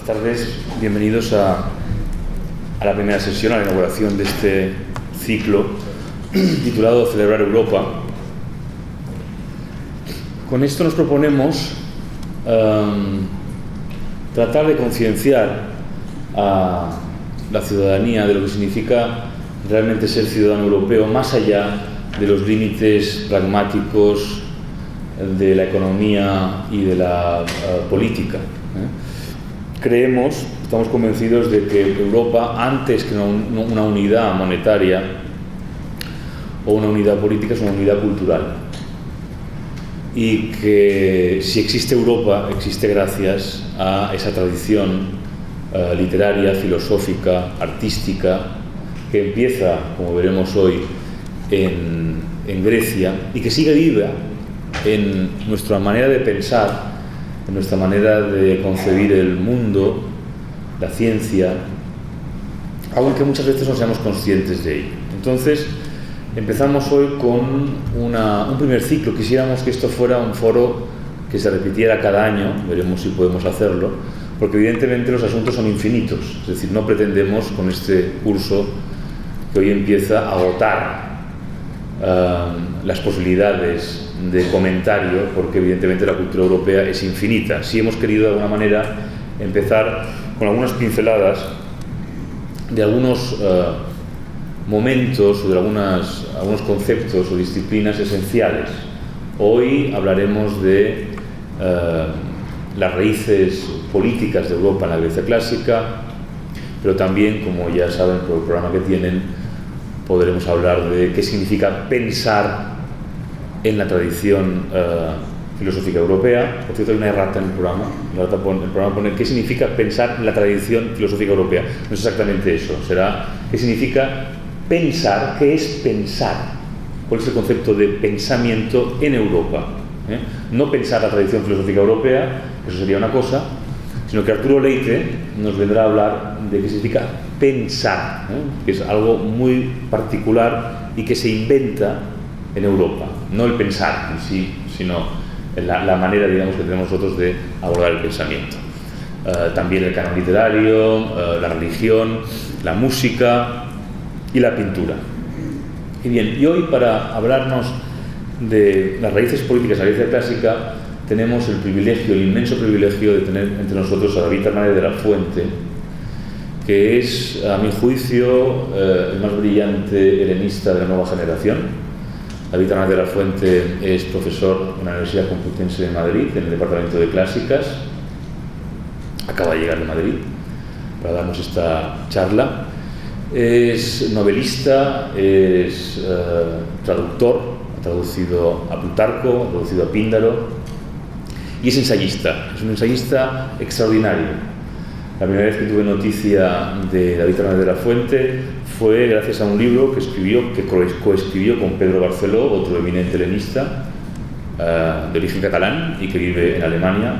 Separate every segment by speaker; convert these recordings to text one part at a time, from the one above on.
Speaker 1: tardes, bienvenidos a la primera sesión, a la inauguración de este ciclo titulado Celebrar Europa. Con esto nos proponemos tratar de concienciar a la ciudadanía de lo que significa realmente ser ciudadano europeo, más allá de los límites pragmáticos de la economía y de la política. Estamos convencidos de que Europa, antes que una unidad monetaria o una unidad política, es una unidad cultural. Y que si existe Europa, existe gracias a esa tradición literaria, filosófica, artística, que empieza, como veremos hoy, en Grecia y que sigue viva en nuestra manera de pensar, en nuestra manera de concebir el mundo, la ciencia, aunque muchas veces no seamos conscientes de ello. Entonces, empezamos hoy con un primer ciclo. Quisiéramos que esto fuera un foro que se repitiera cada año, veremos si podemos hacerlo, porque evidentemente los asuntos son infinitos, es decir, no pretendemos con este curso que hoy empieza a agotar las posibilidades de comentario, porque evidentemente la cultura europea es infinita. Sí hemos querido de alguna manera empezar con algunas pinceladas de algunos momentos o de algunos conceptos o disciplinas esenciales. Hoy hablaremos de las raíces políticas de Europa en la Grecia clásica, pero también, como ya saben por el programa que tienen, podremos hablar de qué significa pensar en la tradición filosófica europea. Por cierto, hay una errata en el programa. El programa pone qué significa pensar en la tradición filosófica europea. No es exactamente eso. Será qué significa pensar, qué es pensar. ¿Cuál es el concepto de pensamiento en Europa? No pensar la tradición filosófica europea, eso sería una cosa, sino que Arturo Leite nos vendrá a hablar de qué significa pensar, que es algo muy particular y que se inventa en Europa. No el pensar en sí, sino la manera, digamos, que tenemos nosotros de abordar el pensamiento. También el canon literario, la religión, la música y la pintura. Y bien, y hoy, para hablarnos de las raíces políticas de la Grecia clásica, tenemos el inmenso privilegio de tener entre nosotros a David Hernández de la Fuente, que es, a mi juicio, el más brillante helenista de la nueva generación. David Hernández de la Fuente es profesor en la Universidad Complutense de Madrid, en el Departamento de Clásicas. Acaba de llegar de Madrid para darnos esta charla. Es novelista, es traductor, ha traducido a Plutarco, ha traducido a Píndaro, y es ensayista. Es un ensayista extraordinario. La primera vez que tuve noticia de David Hernández de la Fuente fue gracias a un libro que coescribió con Pedro Barceló, otro eminente helenista de origen catalán y que vive en Alemania.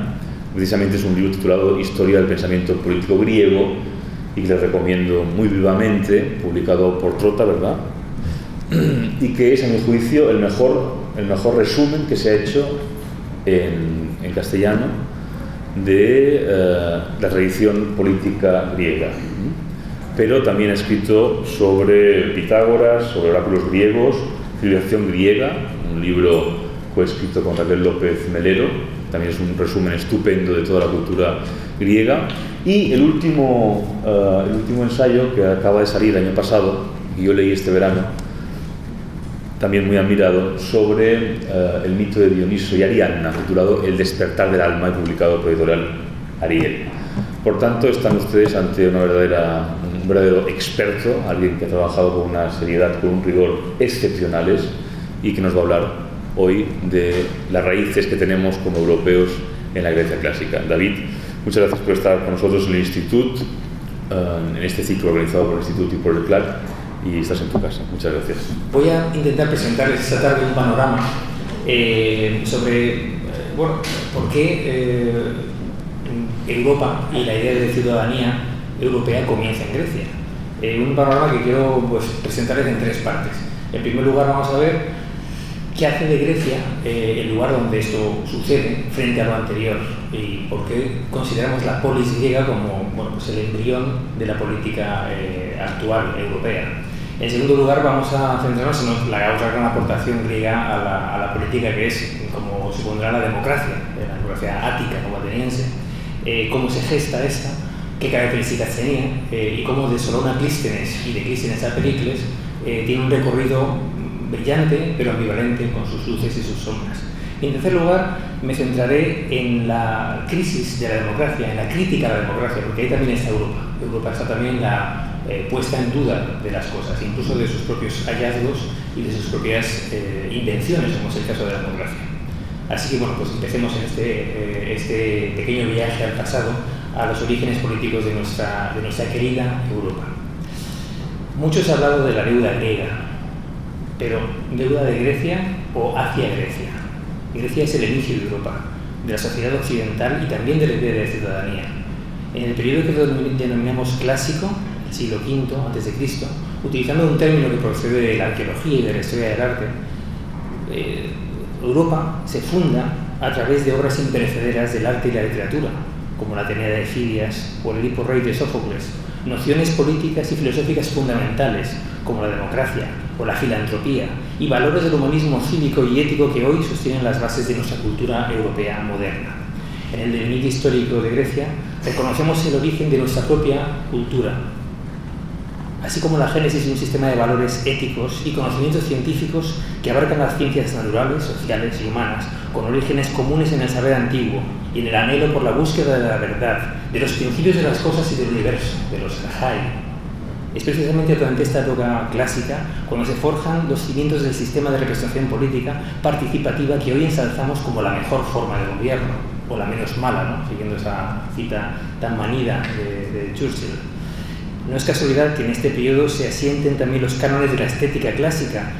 Speaker 1: Precisamente es un libro titulado Historia del pensamiento político griego, y que les recomiendo muy vivamente, publicado por Trota, ¿verdad? Y que es, a mi juicio, el mejor resumen que se ha hecho en castellano de la tradición política griega. Pero también ha escrito sobre Pitágoras, sobre oráculos griegos, civilización griega, un libro coescrito con Raquel López Melero, también es un resumen estupendo de toda la cultura griega. Y el último ensayo, que acaba de salir el año pasado, y yo leí este verano, también muy admirado, sobre el mito de Dioniso y Ariadna, titulado El despertar del alma, y publicado por editorial Ariel. Por tanto, están ustedes ante un verdadero experto, alguien que ha trabajado con una seriedad, con un rigor excepcionales, y que nos va a hablar hoy de las raíces que tenemos como europeos en la Grecia clásica. David, muchas gracias por estar con nosotros en el Instituto, en este ciclo organizado por el Instituto y por el CLAC, y estás en tu casa. Muchas gracias.
Speaker 2: Voy a intentar presentarles esta tarde un panorama sobre por qué Europa y la idea de ciudadanía europea comienza en Grecia. Un panorama que quiero presentarles en tres partes. En primer lugar, vamos a ver ¿Qué hace de Grecia el lugar donde esto sucede frente a lo anterior? ¿Y por qué consideramos la polis griega como pues el embrión de la política actual europea? En segundo lugar, vamos a centrarnos en la otra gran aportación griega a la política, que es, como supondrá, la democracia ática o ateniense, cómo se gesta esta, qué características tenía y cómo de Solón a Clístenes y de Clístenes a Pericles tiene un recorrido brillante pero ambivalente con sus luces y sus sombras. Y en tercer lugar, me centraré en la crisis de la democracia, en la crítica a la democracia, porque ahí también está Europa. Europa está también la puesta en duda de las cosas, incluso de sus propios hallazgos y de sus propias invenciones, como es el caso de la democracia. Así que bueno, pues empecemos en este pequeño viaje al pasado, a los orígenes políticos de nuestra querida Europa. Muchos han hablado de la deuda griega, pero ¿deuda de Grecia o hacia Grecia? Grecia es el inicio de Europa, de la sociedad occidental y también de la idea de ciudadanía. En el periodo que denominamos clásico, el siglo V a.C., utilizando un término que procede de la arqueología y de la historia del arte, Europa se funda a través de obras imperecederas del arte y la literatura, como la Atenea de Fidias o el Edipo Rey de Sófocles, nociones políticas y filosóficas fundamentales, como la democracia o la filantropía, y valores del humanismo cívico y ético que hoy sostienen las bases de nuestra cultura europea moderna. En el devenir histórico de Grecia reconocemos el origen de nuestra propia cultura, así como la génesis de un sistema de valores éticos y conocimientos científicos que abarcan las ciencias naturales, sociales y humanas, con orígenes comunes en el saber antiguo y en el anhelo por la búsqueda de la verdad, de los principios de las cosas y del universo, de los Rajai. Es precisamente durante esta época clásica cuando se forjan los cimientos del sistema de representación política participativa que hoy ensalzamos como la mejor forma de gobierno, o la menos mala, ¿no? Siguiendo esa cita tan manida de Churchill. No es casualidad que en este periodo se asienten también los cánones de la estética clásica,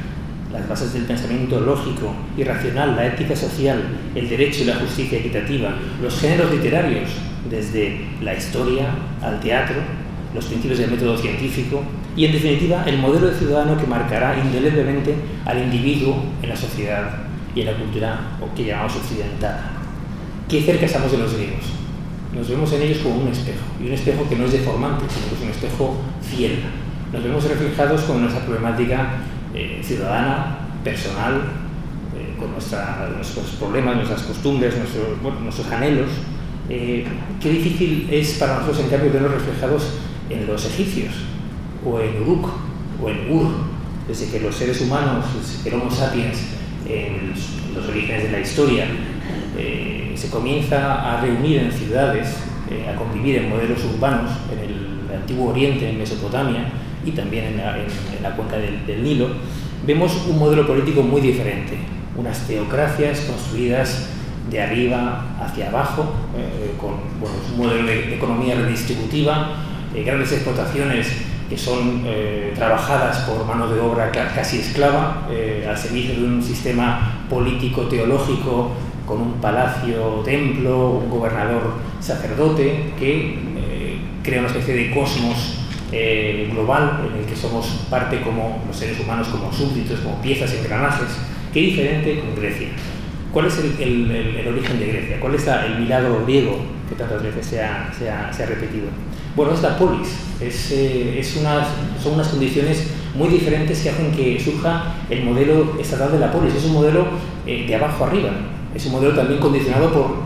Speaker 2: las bases del pensamiento lógico y racional, la ética social, el derecho y la justicia equitativa, los géneros literarios, desde la historia al teatro, los principios del método científico y, en definitiva, el modelo de ciudadano que marcará indeleblemente al individuo en la sociedad y en la cultura que llamamos occidental. ¿Qué cerca estamos de los griegos? Nos vemos en ellos como un espejo, y un espejo que no es deformante, sino que es un espejo fiel. Nos vemos reflejados con nuestra problemática ciudadana, personal, con nuestros problemas, nuestras costumbres, nuestros anhelos. Qué difícil es para nosotros, en cambio, verlos reflejados en los egipcios, o en Uruk, o en Ur, desde que los seres humanos, desde que el Homo sapiens, en los orígenes de la historia, se comienza a reunir en ciudades, a convivir en modelos urbanos, en el Antiguo Oriente, en Mesopotamia, y también en la cuenca del Nilo, vemos un modelo político muy diferente, unas teocracias construidas de arriba hacia abajo, con un modelo de economía redistributiva, grandes explotaciones que son trabajadas por mano de obra casi esclava, al servicio de un sistema político-teológico con un palacio-templo, un gobernador sacerdote que crea una especie de cosmos global en el que somos parte como los seres humanos, como súbditos, como piezas, engranajes. Qué diferente con Grecia. ¿Cuál es el origen de Grecia? ¿Cuál es el milagro griego que tantas veces se ha repetido? Bueno, es la polis. Son unas condiciones muy diferentes que hacen que surja el modelo estatal de la polis. Es un modelo de abajo arriba. Es un modelo también condicionado por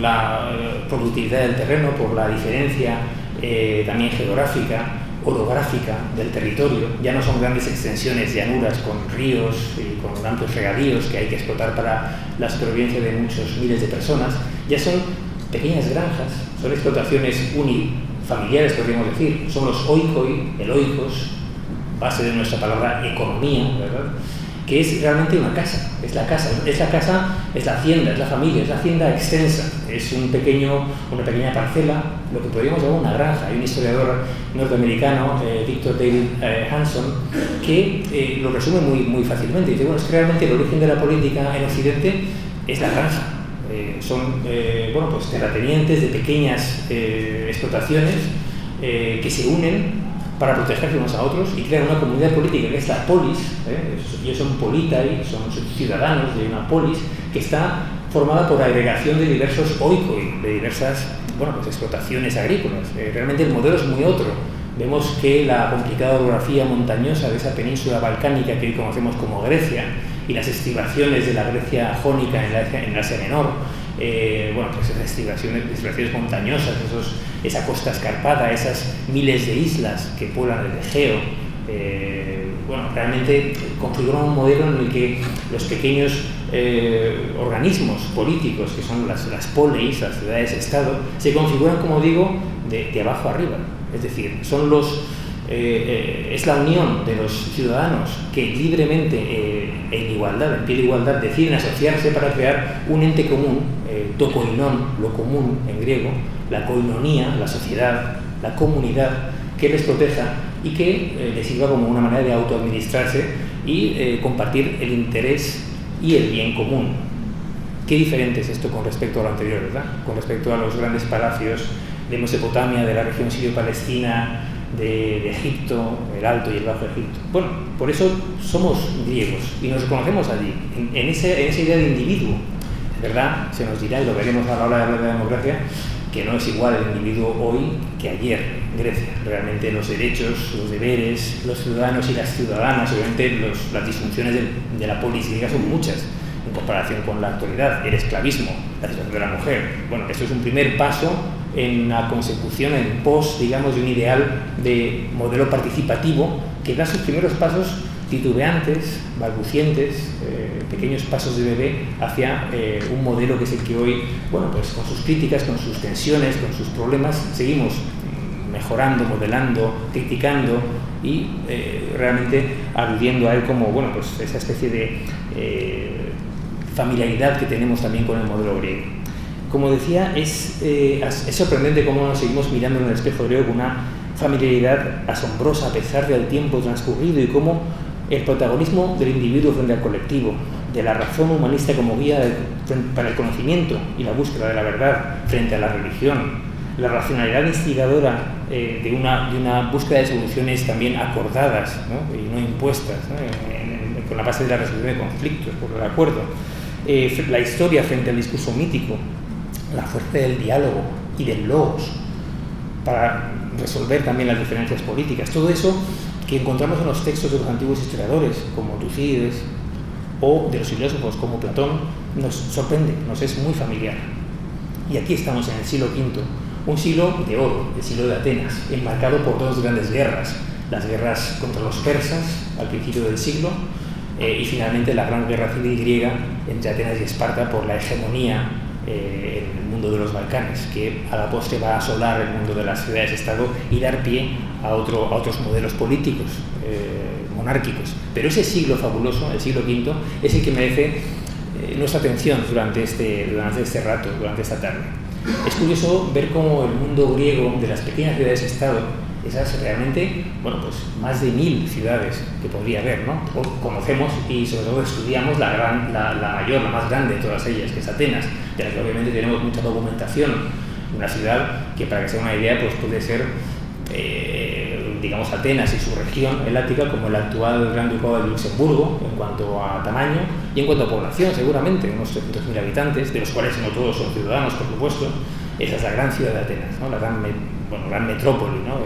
Speaker 2: la productividad del terreno, por la diferencia también geográfica, orográfica del territorio. Ya no son grandes extensiones llanuras con ríos y con amplios regadíos que hay que explotar para la supervivencia de muchos miles de personas. Ya son pequeñas granjas, son explotaciones unifamiliares, podríamos decir. Son los oikoi, eloicos, base de nuestra palabra economía, ¿verdad? Que es realmente una casa, es la hacienda, es la familia, es la hacienda extensa, es una pequeña parcela, lo que podríamos llamar una granja. Hay un historiador norteamericano, Victor David Hanson, que lo resume muy fácilmente. Dice, es que realmente el origen de la política en Occidente es la granja. Son terratenientes de pequeñas explotaciones que se unen para protegerse unos a otros y crear una comunidad política que es la polis. Ellos son politai, son ciudadanos de una polis que está formada por agregación de diversos oikoi, de diversas explotaciones agrícolas. Realmente el modelo es muy otro. Vemos que la complicada orografía montañosa de esa península balcánica que hoy conocemos como Grecia y las estribaciones de la Grecia jónica en Asia Menor, esas estribaciones montañosas, esa costa escarpada, esas miles de islas que pueblan el Egeo, realmente configuran un modelo en el que los pequeños organismos políticos, que son las poleis, las ciudades-estado, se configuran, como digo, de abajo arriba. Es decir, es la unión de los ciudadanos que libremente, en pie de igualdad, deciden asociarse para crear un ente común, to koinon, lo común en griego, la koinonía, la sociedad, la comunidad, que les proteja y que les sirva como una manera de autoadministrarse y compartir el interés y el bien común. Qué diferente es esto con respecto a lo anterior, ¿verdad? Con respecto a los grandes palacios de Mesopotamia, de la región sirio-palestina, de Egipto, el Alto y el Bajo Egipto. Bueno, por eso somos griegos y nos reconocemos allí, en esa idea de individuo. ¿Verdad? Se nos dirá, y lo veremos a la hora de hablar de la democracia, que no es igual el individuo hoy que ayer en Grecia. Realmente los derechos, los deberes, los ciudadanos y las ciudadanas, obviamente las disfunciones de la polis griega son muchas en comparación con la actualidad. El esclavismo, la situación de la mujer. Bueno, esto es un primer paso en la consecución, en pos, digamos, de un ideal de modelo participativo que da sus primeros pasos titubeantes, balbucientes, pequeños pasos de bebé hacia un modelo que es el que hoy, con sus críticas, con sus tensiones, con sus problemas, seguimos mejorando, modelando, criticando y realmente aludiendo a él como, esa especie de familiaridad que tenemos también con el modelo griego. Como decía, es sorprendente cómo nos seguimos mirando en el espejo griego con una familiaridad asombrosa a pesar del tiempo transcurrido y cómo el protagonismo del individuo frente al colectivo, de la razón humanista como guía para el conocimiento y la búsqueda de la verdad frente a la religión, la racionalidad instigadora de una búsqueda de soluciones también acordadas, ¿no? Y no impuestas, ¿no? Con la base de la resolución de conflictos, por el acuerdo, la historia frente al discurso mítico, la fuerza del diálogo y del logos para resolver también las diferencias políticas, todo eso que encontramos en los textos de los antiguos historiadores, como Tucídides, o de los filósofos como Platón, nos sorprende, nos es muy familiar. Y aquí estamos en el siglo V, un siglo de oro, el siglo de Atenas, enmarcado por dos grandes guerras, las guerras contra los persas al principio del siglo, y finalmente la gran guerra civil griega entre Atenas y Esparta por la hegemonía en el mundo de los Balcanes, que a la postre va a asolar el mundo de las ciudades-estado y dar pie a otros modelos políticos, monárquicos. Pero ese siglo fabuloso, el siglo V, es el que merece nuestra atención durante este rato, durante esta tarde. Es curioso ver cómo el mundo griego de las pequeñas ciudades-estado, esas realmente, más de 1000 ciudades que podría haber, ¿no? Conocemos y sobre todo estudiamos la mayor, la más grande de todas ellas, que es Atenas, de la que obviamente tenemos mucha documentación. Una ciudad que, para que sea una idea, pues puede ser, Atenas y su región, el Ática, como el actual Gran Ducado de Luxemburgo, en cuanto a tamaño y en cuanto a población, seguramente, unos 300.000 habitantes, de los cuales no todos son ciudadanos, por supuesto. Esa es la gran ciudad de Atenas, ¿no? La gran metrópoli, ¿no?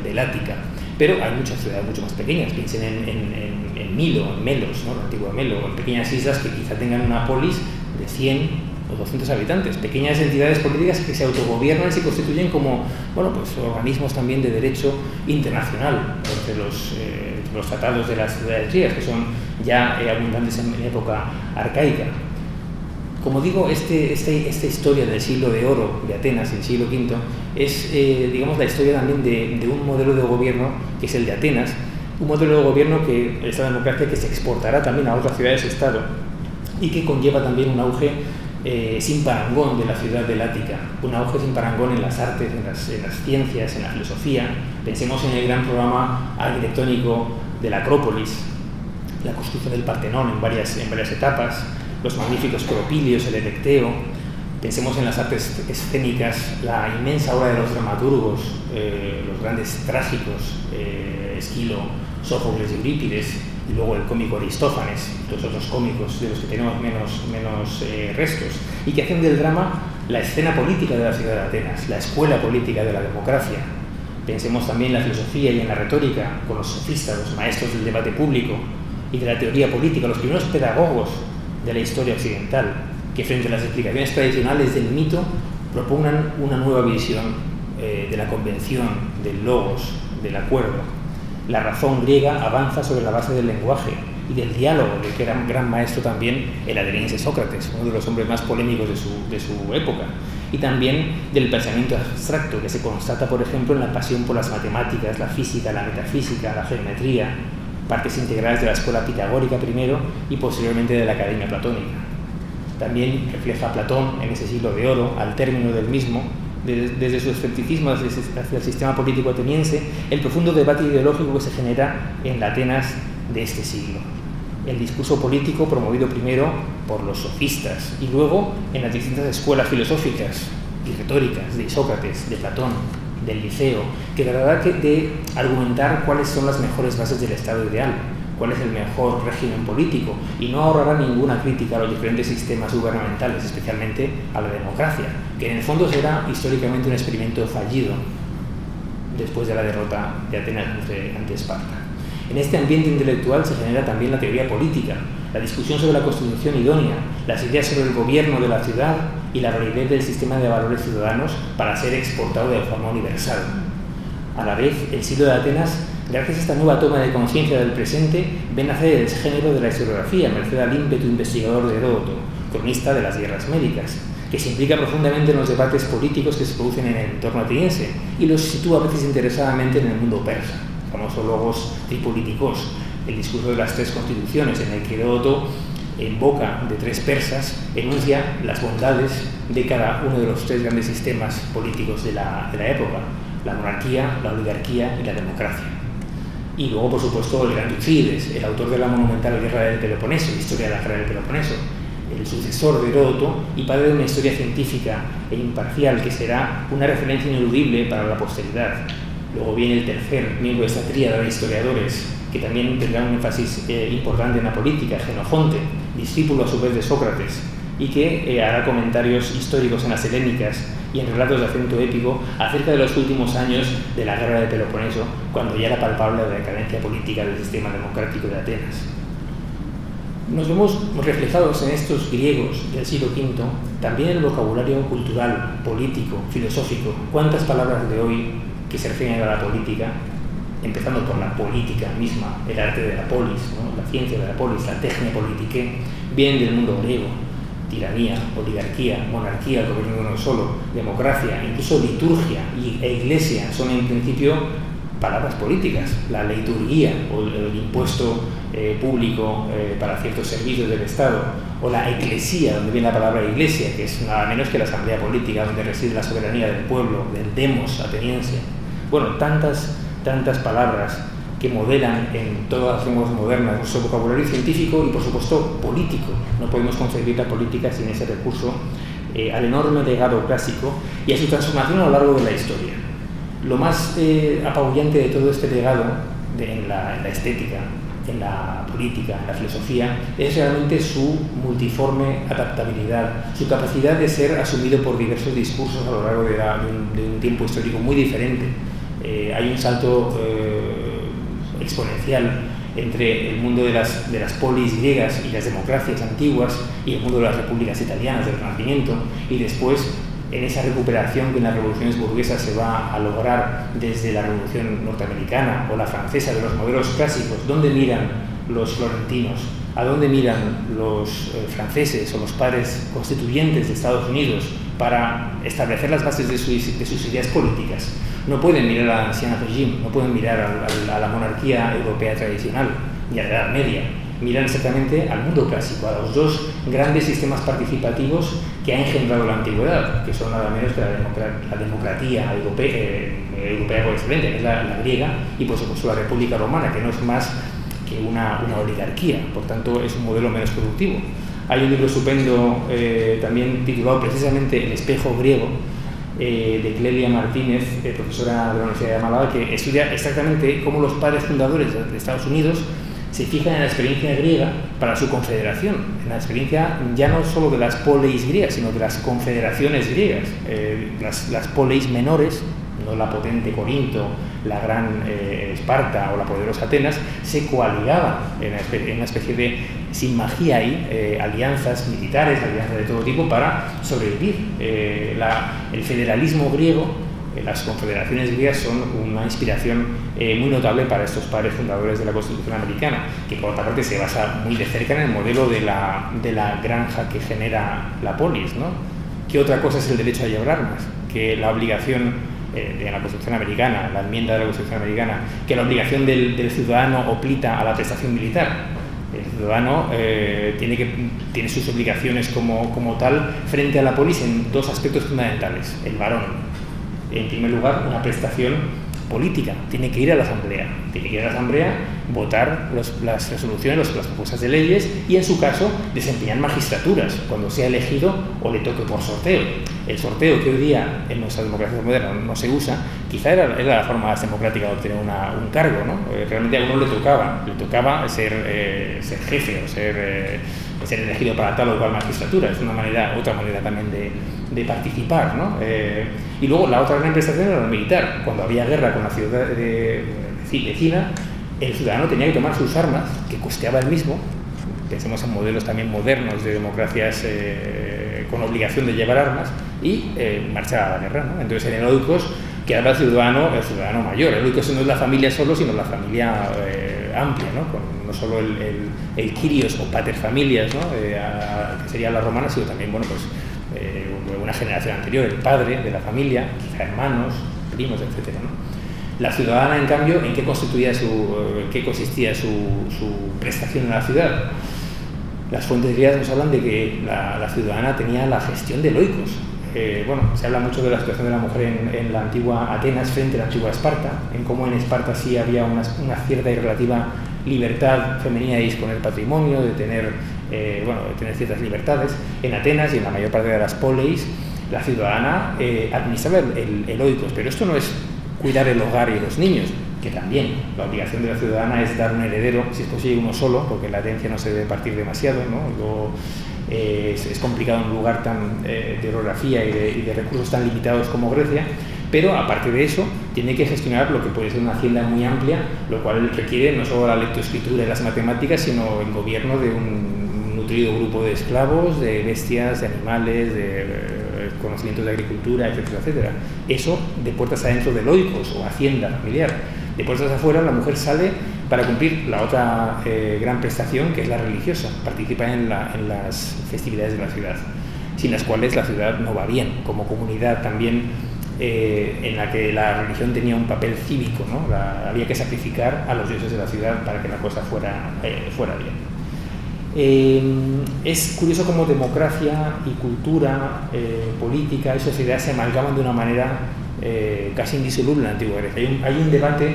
Speaker 2: del Ática. Pero hay muchas ciudades mucho más pequeñas. Piensen en Milo, en Melos, ¿no? La antigua Melo, en pequeñas islas que quizá tengan una polis de 100 o 200 habitantes, pequeñas entidades políticas que se autogobiernan y se constituyen como organismos también de derecho internacional, entre los tratados de las ciudades griegas, que son ya abundantes en época arcaica. Como digo, esta historia del siglo de oro de Atenas, el siglo V, es la historia también de un modelo de gobierno que es el de Atenas, un modelo de gobierno que esta democracia que se exportará también a otras ciudades-estado y que conlleva también un auge sin parangón de la ciudad del Ática, un auge sin parangón en las artes, en las ciencias, en la filosofía. Pensemos en el gran programa arquitectónico de la Acrópolis, la construcción del Partenón en varias etapas, los magníficos propilios, el Erecteo, Pensemos en las artes escénicas, la inmensa obra de los dramaturgos, los grandes trágicos, Esquilo, Sófocles y Eurípides, y luego el cómico Aristófanes, los otros cómicos de los que tenemos menos restos, y que hacen del drama la escena política de la ciudad de Atenas, la escuela política de la democracia. Pensemos también en la filosofía y en la retórica, con los sofistas, los maestros del debate público y de la teoría política, los primeros pedagogos de la historia occidental, que frente a las explicaciones tradicionales del mito propongan una nueva visión de la convención, del logos, del acuerdo. La razón griega avanza sobre la base del lenguaje y del diálogo, del que era un gran maestro también el ateniense Sócrates, uno de los hombres más polémicos de su época, y también del pensamiento abstracto, que se constata, por ejemplo, en la pasión por las matemáticas, la física, la metafísica, la geometría, partes integrales de la escuela pitagórica primero y posteriormente de la academia platónica. También refleja Platón en ese siglo de oro, al término del mismo, desde su escepticismo hacia el sistema político ateniense, el profundo debate ideológico que se genera en la Atenas de este siglo. El discurso político promovido primero por los sofistas y luego en las distintas escuelas filosóficas y retóricas de Sócrates, de Platón, del Liceo, que tratará de argumentar cuáles son las mejores bases del Estado ideal, cuál es el mejor régimen político, y no ahorrará ninguna crítica a los diferentes sistemas gubernamentales, especialmente a la democracia, que en el fondo será históricamente un experimento fallido después de la derrota de Atenas ante Esparta. En este ambiente intelectual se genera también la teoría política, la discusión sobre la constitución idónea, las ideas sobre el gobierno de la ciudad y la validez del sistema de valores ciudadanos para ser exportado de forma universal. A la vez, el siglo de Atenas, gracias a esta nueva toma de conciencia del presente, ve nacer el género de la historiografía, merced al ímpetu investigador de Heródoto, cronista de las guerras médicas, que se implica profundamente en los debates políticos que se producen en el entorno ateniense y los sitúa a veces interesadamente en el mundo persa, famoso logos tripolíticos, el discurso de las tres constituciones, en el que Heródoto, en boca de tres persas, enuncia las bondades de cada uno de los tres grandes sistemas políticos de la época: la monarquía, la oligarquía y la democracia. Y luego, por supuesto, el gran Tucídides, el autor de la monumental Guerra del Peloponeso, historia de la Guerra del Peloponeso, el sucesor de Heródoto y padre de una historia científica e imparcial que será una referencia ineludible para la posteridad. Luego viene el tercer miembro de esta tríada de historiadores, que también tendrá un énfasis importante en la política, Xenofonte, discípulo a su vez de Sócrates, y que hará comentarios históricos en las helénicas y en relatos de acento épico acerca de los últimos años de la Guerra de Peloponeso, cuando ya era palpable la decadencia política del sistema democrático de Atenas. Nos vemos reflejados en estos griegos del siglo V, también en el vocabulario cultural, político, filosófico. ¿Cuántas palabras de hoy que se refieren a la política, empezando por la política misma, el arte de la polis, ¿no? La ciencia de la polis, la techne politicae, vienen del mundo griego? Tiranía, oligarquía, monarquía, el gobierno de uno solo, democracia, incluso liturgia e iglesia son en principio palabras políticas. La liturgia o el impuesto público para ciertos servicios del Estado, o la eclesía, donde viene la palabra iglesia, que es nada menos que la asamblea política donde reside la soberanía del pueblo, del demos ateniense. Bueno, tantas palabras que modelan en todas las lenguas modernas nuestro vocabulario científico y, por supuesto, político. No podemos concebir la política sin ese recurso al enorme legado clásico y a su transformación a lo largo de la historia. Lo más apabullante de todo este legado en la estética, en la política, en la filosofía, es realmente su multiforme adaptabilidad, su capacidad de ser asumido por diversos discursos a lo largo de un tiempo histórico muy diferente. Hay un salto exponencial entre el mundo de las polis griegas y las democracias antiguas y el mundo de las repúblicas italianas del Renacimiento, y después en esa recuperación que en las revoluciones burguesas se va a lograr desde la Revolución norteamericana o la francesa de los modelos clásicos. ¿Dónde miran los florentinos? ¿A dónde miran los franceses o los padres constituyentes de Estados Unidos para establecer las bases de sus ideas políticas? No pueden mirar al ancien régime, no pueden mirar a la monarquía europea tradicional ni a la Edad Media. Miran exactamente al mundo clásico, a los dos grandes sistemas participativos que ha engendrado la antigüedad, que son nada menos que la democracia europea por excelencia, que es la griega, y por supuesto la República Romana, que no es más que una oligarquía, por tanto es un modelo menos productivo. Hay un libro estupendo también titulado precisamente El espejo griego, de Clelia Martínez, profesora de la Universidad de Málaga, que estudia exactamente cómo los padres fundadores de Estados Unidos se fijan en la experiencia griega para su confederación, en la experiencia ya no solo de las poleis griegas, sino de las confederaciones griegas, las poleis menores, no la potente Corinto, la gran Esparta o la poderosa Atenas, se coaligaban en una especie de, sin magia ahí, alianzas militares, alianzas de todo tipo para sobrevivir. El federalismo griego, las confederaciones griegas son una inspiración muy notable para estos padres fundadores de la Constitución americana, que por otra parte se basa muy de cerca en el modelo de la granja que genera la polis, ¿no? ¿Qué otra cosa es el derecho a llevar armas? Que la obligación de la Constitución americana, la enmienda de la Constitución americana, que la obligación del ciudadano obliga a la prestación militar. El ciudadano tiene sus obligaciones como tal frente a la polis en dos aspectos fundamentales. El varón, en primer lugar, una prestación política, tiene que ir a la asamblea, votar las resoluciones, las propuestas de leyes y, en su caso, desempeñar magistraturas cuando sea elegido o le toque por sorteo. El sorteo, que hoy día en nuestra democracia moderna no se usa, quizá era la forma más democrática de obtener un cargo, ¿no? Realmente a uno le tocaba ser jefe o ser elegido para tal o cual magistratura. Es otra manera también de participar, ¿no? Y luego la otra gran prestación era la militar. Cuando había guerra con la ciudad vecina, el ciudadano tenía que tomar sus armas, que costeaba él mismo. Pensemos en modelos también modernos de democracias con obligación de llevar armas y marchar a la guerra, ¿no? Entonces, en el oikos quedaba el ciudadano mayor. El oikos no es la familia solo, sino la familia amplia, ¿no? No solo el kyrios o pater familias, ¿no? Que sería la romana, sino también, bueno, pues una generación anterior, el padre de la familia, quizá hermanos, primos, etcétera, ¿no? La ciudadana, en cambio, ¿en qué consistía su prestación en la ciudad? Las fuentes griegas nos hablan de que la ciudadana tenía la gestión del oikos. Se habla mucho de la situación de la mujer en la antigua Atenas frente a la antigua Esparta, en cómo en Esparta sí había una cierta y relativa libertad femenina de disponer patrimonio, de tener ciertas libertades. En Atenas y en la mayor parte de las poleis, la ciudadana administraba el oikos, pero esto no es cuidar el hogar y los niños, que también la obligación de la ciudadana es dar un heredero, si es posible uno solo, porque la herencia no se debe partir demasiado, ¿no? Luego, es complicado en un lugar tan de orografía y de recursos tan limitados como Grecia, pero aparte de eso tiene que gestionar lo que puede ser una hacienda muy amplia, lo cual requiere no solo la lectoescritura y las matemáticas, sino el gobierno de un nutrido grupo de esclavos, de bestias, de animales, de conocimientos de agricultura, etcétera, etcétera. Eso de puertas adentro del oikos o hacienda familiar. De puertas afuera, la mujer sale para cumplir la otra gran prestación, que es la religiosa. Participa en las festividades de la ciudad, sin las cuales la ciudad no va bien. Como comunidad también en la que la religión tenía un papel cívico, ¿no? Había que sacrificar a los dioses de la ciudad para que la cosa fuera bien. Es curioso cómo democracia y cultura, política y sociedad se amalgaman de una manera casi indisoluble en la antigua Grecia. Hay un debate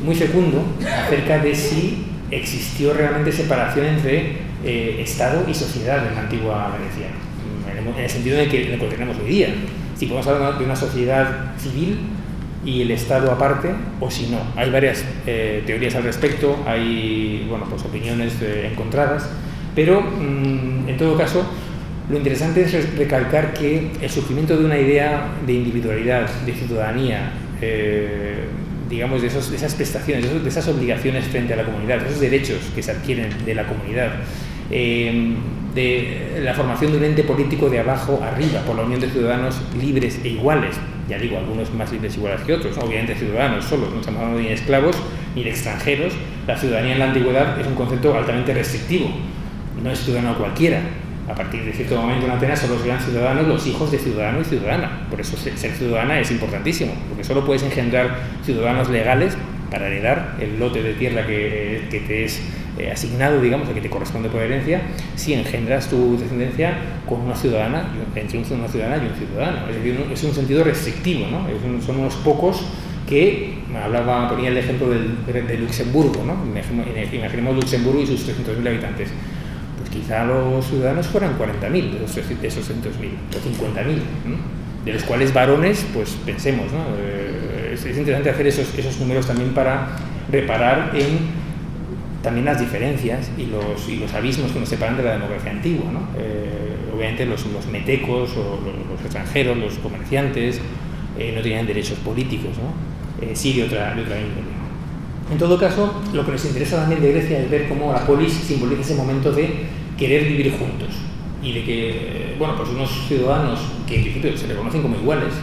Speaker 2: muy fecundo acerca de si existió realmente separación entre Estado y sociedad en la antigua Grecia, en el sentido en el que lo tenemos hoy día. Si podemos hablar de una sociedad civil y el Estado aparte, o si no. Hay varias teorías al respecto, hay opiniones encontradas, pero en todo caso lo interesante es recalcar que el surgimiento de una idea de individualidad, de ciudadanía, digamos, de esas prestaciones, de esas obligaciones frente a la comunidad, de esos derechos que se adquieren de la comunidad, de la formación de un ente político de abajo arriba, por la unión de ciudadanos libres e iguales, ya digo, algunos más libres e iguales que otros, ¿no? Obviamente ciudadanos solos, no estamos hablando ni de esclavos ni de extranjeros. La ciudadanía en la antigüedad es un concepto altamente restrictivo, no es ciudadano cualquiera. A partir de cierto momento en Atenas solo serán ciudadanos los hijos de ciudadano y ciudadana. Por eso ser ciudadana es importantísimo, porque solo puedes engendrar ciudadanos legales para heredar el lote de tierra que te es asignado, digamos, o que te corresponde por herencia, si engendras tu descendencia con una ciudadana, entre una ciudadana y un ciudadano. Es decir, es un sentido restrictivo, ¿no? Son unos pocos que, ponía el ejemplo de Luxemburgo, ¿no? Imaginemos Luxemburgo y sus 300.000 habitantes. pues quizá los ciudadanos fueran 40.000 de esos 200.000 o 50.000, de los cuales varones, pues pensemos, ¿no? Es interesante hacer esos números también para reparar en también las diferencias y los abismos que nos separan de la democracia antigua, ¿no? Obviamente los metecos o los extranjeros, los comerciantes, no tenían derechos políticos, ¿no? Sí de otra índole. En todo caso, lo que nos interesa también de Grecia es ver cómo la polis simboliza ese momento de querer vivir juntos y de que, bueno, pues unos ciudadanos que en principio se reconocen como iguales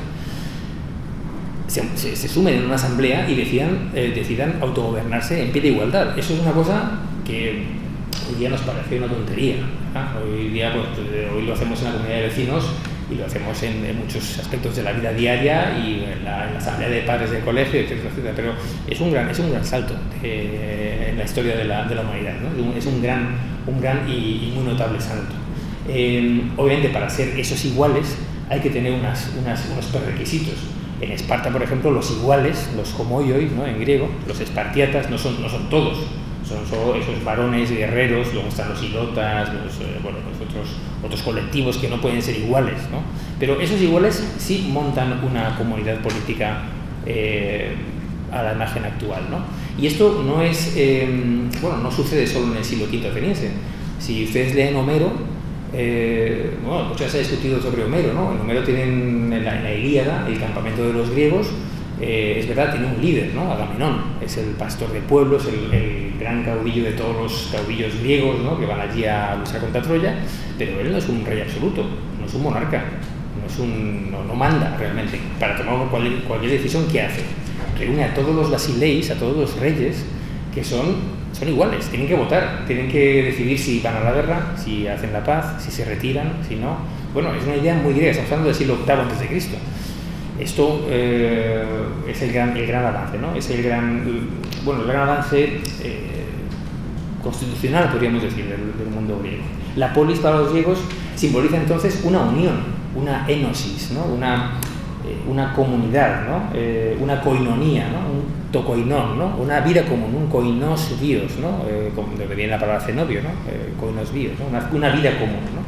Speaker 2: se sumen en una asamblea y decidan autogobernarse en pie de igualdad. Eso es una cosa que hoy día nos parece una tontería, ¿no? Hoy día pues, hoy lo hacemos en la comunidad de vecinos y lo hacemos en muchos aspectos de la vida diaria y en la asamblea de padres de colegio, etcétera, etcétera. Pero es un gran salto en la historia de la humanidad, ¿no? Es un gran y muy notable salto. Obviamente, para ser esos iguales hay que tener unos prerequisitos. En Esparta, por ejemplo, los iguales, los homoioi, ¿no? En griego, los espartiatas no son todos, son solo esos varones guerreros, luego están los ilotas, los otros colectivos que no pueden ser iguales, ¿no? Pero esos iguales sí montan una comunidad política a la imagen actual, ¿no? Y esto no es, no sucede solo en el siglo V ateniense. Si ustedes leen Homero, mucho ya se ha discutido sobre Homero, ¿no? En Homero tienen en la Ilíada, el campamento de los griegos, es verdad, tiene un líder, ¿no? Agamenón, es el pastor de pueblos, el gran caudillo de todos los caudillos griegos, ¿no? Que van allí a luchar contra Troya, pero él no es un rey absoluto, no es un monarca, no manda realmente. Para tomar cualquier decisión, ¿qué hace? Reúne a todos los basileis, a todos los reyes, que son iguales, tienen que votar, tienen que decidir si van a la guerra, si hacen la paz, si se retiran, si no. Bueno, es una idea muy griega, estamos hablando del siglo VIII a.C. Esto es el gran avance, ¿no? Es el gran avance constitucional, podríamos decir, del mundo griego. La polis para los griegos simboliza entonces una unión, una enosis, ¿no? Una comunidad, ¿no? Una koinonía, ¿no? Un tokoinon, ¿no? Una vida común, un koinos bios, ¿no? Donde viene la palabra cenobio, ¿no? Koinos bios, ¿no? Una vida común, ¿no?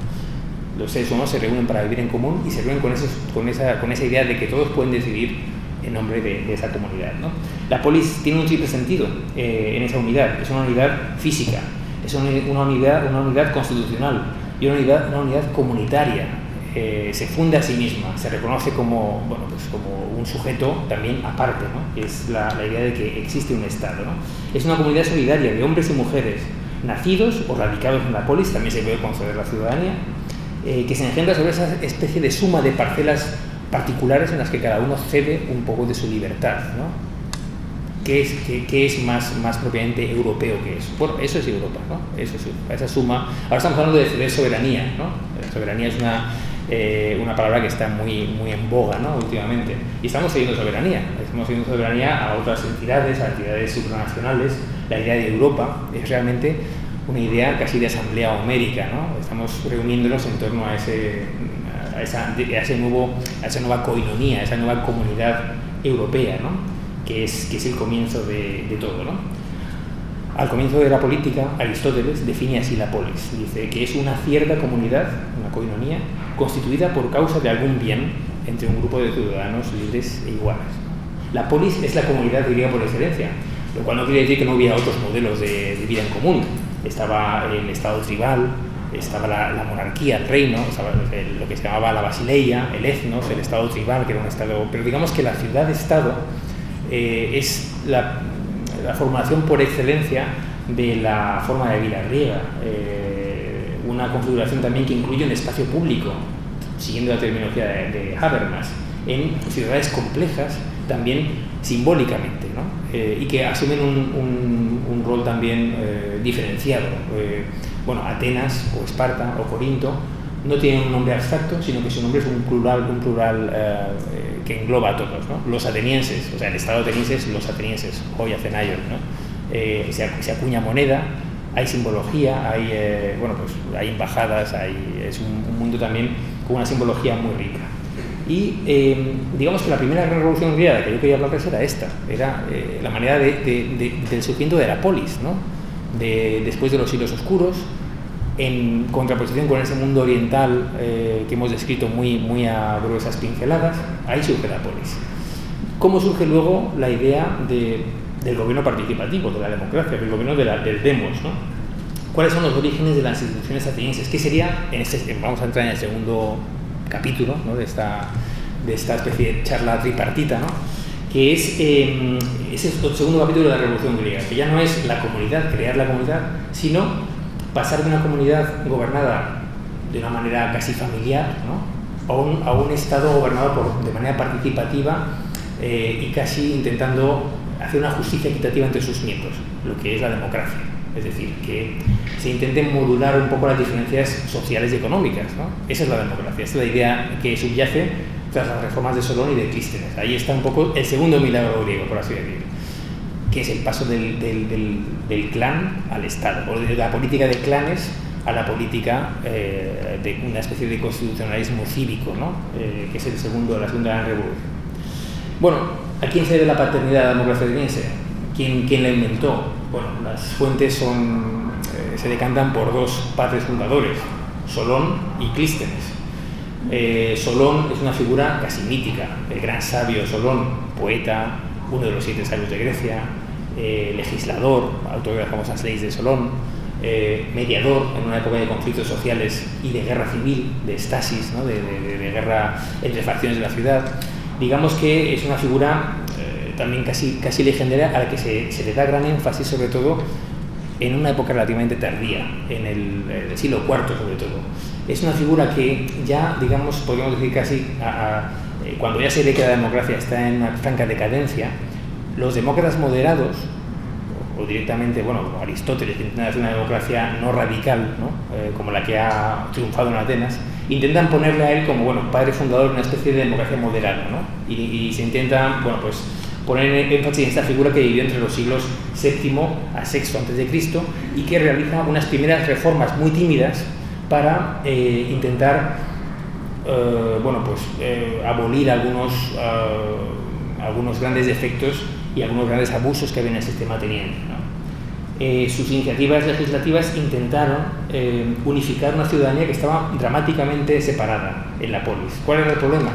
Speaker 2: Los seres humanos se reúnen para vivir en común y se reúnen con esa idea de que todos pueden decidir en nombre de esa comunidad, ¿no? La polis tiene un triple sentido en esa unidad. Es una unidad física, es una unidad constitucional y una unidad comunitaria. Se funda a sí misma, se reconoce como un sujeto también aparte, ¿no? Que es la idea de que existe un Estado, ¿no? Es una comunidad solidaria de hombres y mujeres nacidos o radicados en la polis, también se puede conceder la ciudadanía, que se engendra sobre esa especie de suma de parcelas particulares en las que cada uno cede un poco de su libertad, ¿no? ¿Qué es más propiamente europeo que eso? Bueno, eso es Europa, ¿no? Eso es esa suma. Ahora estamos hablando de ceder soberanía, ¿no? La soberanía es una palabra que está muy en boga, ¿no? Últimamente. Y estamos cediendo soberanía a otras entidades, a entidades supranacionales. La idea de Europa es realmente una idea casi de asamblea homérica, ¿no? Estamos reuniéndonos en torno a esa nueva koinonía, a esa nueva comunidad europea, ¿no? Que es el comienzo de todo, ¿no? Al comienzo de la política, Aristóteles define así la polis. Dice que es una cierta comunidad, una koinonía, constituida por causa de algún bien entre un grupo de ciudadanos libres e iguales. La polis es la comunidad griega por excelencia, lo cual no quiere decir que no hubiera otros modelos de vida en común. Estaba el estado tribal, estaba la monarquía, el reino, estaba lo que se llamaba la basileia, el ethnos, el estado tribal, que era un estado... Pero digamos que la ciudad-estado es la formulación por excelencia de la forma de vida griega, una configuración también que incluye un espacio público, siguiendo la terminología de Habermas, en ciudades complejas, también simbólicamente, ¿no? Y que asumen un rol también diferenciado. Atenas o Esparta o Corinto no tienen un nombre abstracto, sino que su nombre es un plural que engloba a todos, ¿no? Los atenienses, o sea, el Estado ateniense es los atenienses, hoy Athenaios, ¿no? Se acuña moneda, hay simbología, hay embajadas, es un mundo también con una simbología muy rica. Y digamos que la primera gran revolución griega que yo quería hablarles era esta, era la manera del surgimiento de la polis, ¿no? Después de los siglos oscuros, en contraposición con ese mundo oriental que hemos descrito muy a gruesas pinceladas, ahí surge la polis. ¿Cómo surge luego la idea del gobierno participativo, de la democracia, del gobierno del demos, ¿no? ¿Cuáles son los orígenes de las instituciones atenienses? ¿Qué sería, vamos a entrar en el segundo capítulo, ¿no?, de esta especie de charla tripartita, ¿no?, que es el segundo capítulo de la Revolución Griega, que ya no es la comunidad, crear la comunidad, sino pasar de una comunidad gobernada de una manera casi familiar, ¿no?, a un Estado gobernado de manera participativa y casi intentando hacer una justicia equitativa entre sus miembros, lo que es la democracia. Es decir, que se intenten modular un poco las diferencias sociales y económicas, ¿no? Esa es la democracia, esa es la idea que subyace tras las reformas de Solón y de Clístenes. Ahí está un poco el segundo milagro griego, por así decirlo, que es el paso del clan al Estado, o de la política de clanes a la política de una especie de constitucionalismo cívico, ¿no?, que es la segunda gran revolución. Bueno, ¿a quién se debe la paternidad de la democracia ateniense? ¿Quién la inventó? Bueno, las fuentes se decantan por dos padres fundadores, Solón y Clístenes. Solón es una figura casi mítica, el gran sabio Solón, poeta, uno de los 7 sabios de Grecia, legislador, autor de las famosas leyes de Solón, mediador en una época de conflictos sociales y de guerra civil, de estasis, ¿no?, de guerra entre facciones de la ciudad. Digamos que es una figura también casi legendaria, a la que se le da gran énfasis, sobre todo en una época relativamente tardía, en el siglo IV sobre todo. Es una figura que ya, digamos, podríamos decir casi, cuando ya se ve que la democracia está en una franca decadencia, los demócratas moderados, o directamente, bueno, como Aristóteles, que intenta hacer una democracia no radical, ¿no?, como la que ha triunfado en Atenas, intentan ponerle a él como, bueno, padre fundador de una especie de democracia moderada, ¿no? Y se intenta, bueno, pues poner énfasis en esta figura que vivió entre los siglos VII a VI a.C. y que realiza unas primeras reformas muy tímidas para intentar abolir algunos grandes defectos y algunos grandes abusos que había en el sistema ateniense, ¿no? Sus iniciativas legislativas intentaron unificar una ciudadanía que estaba dramáticamente separada en la polis. ¿Cuál era el problema?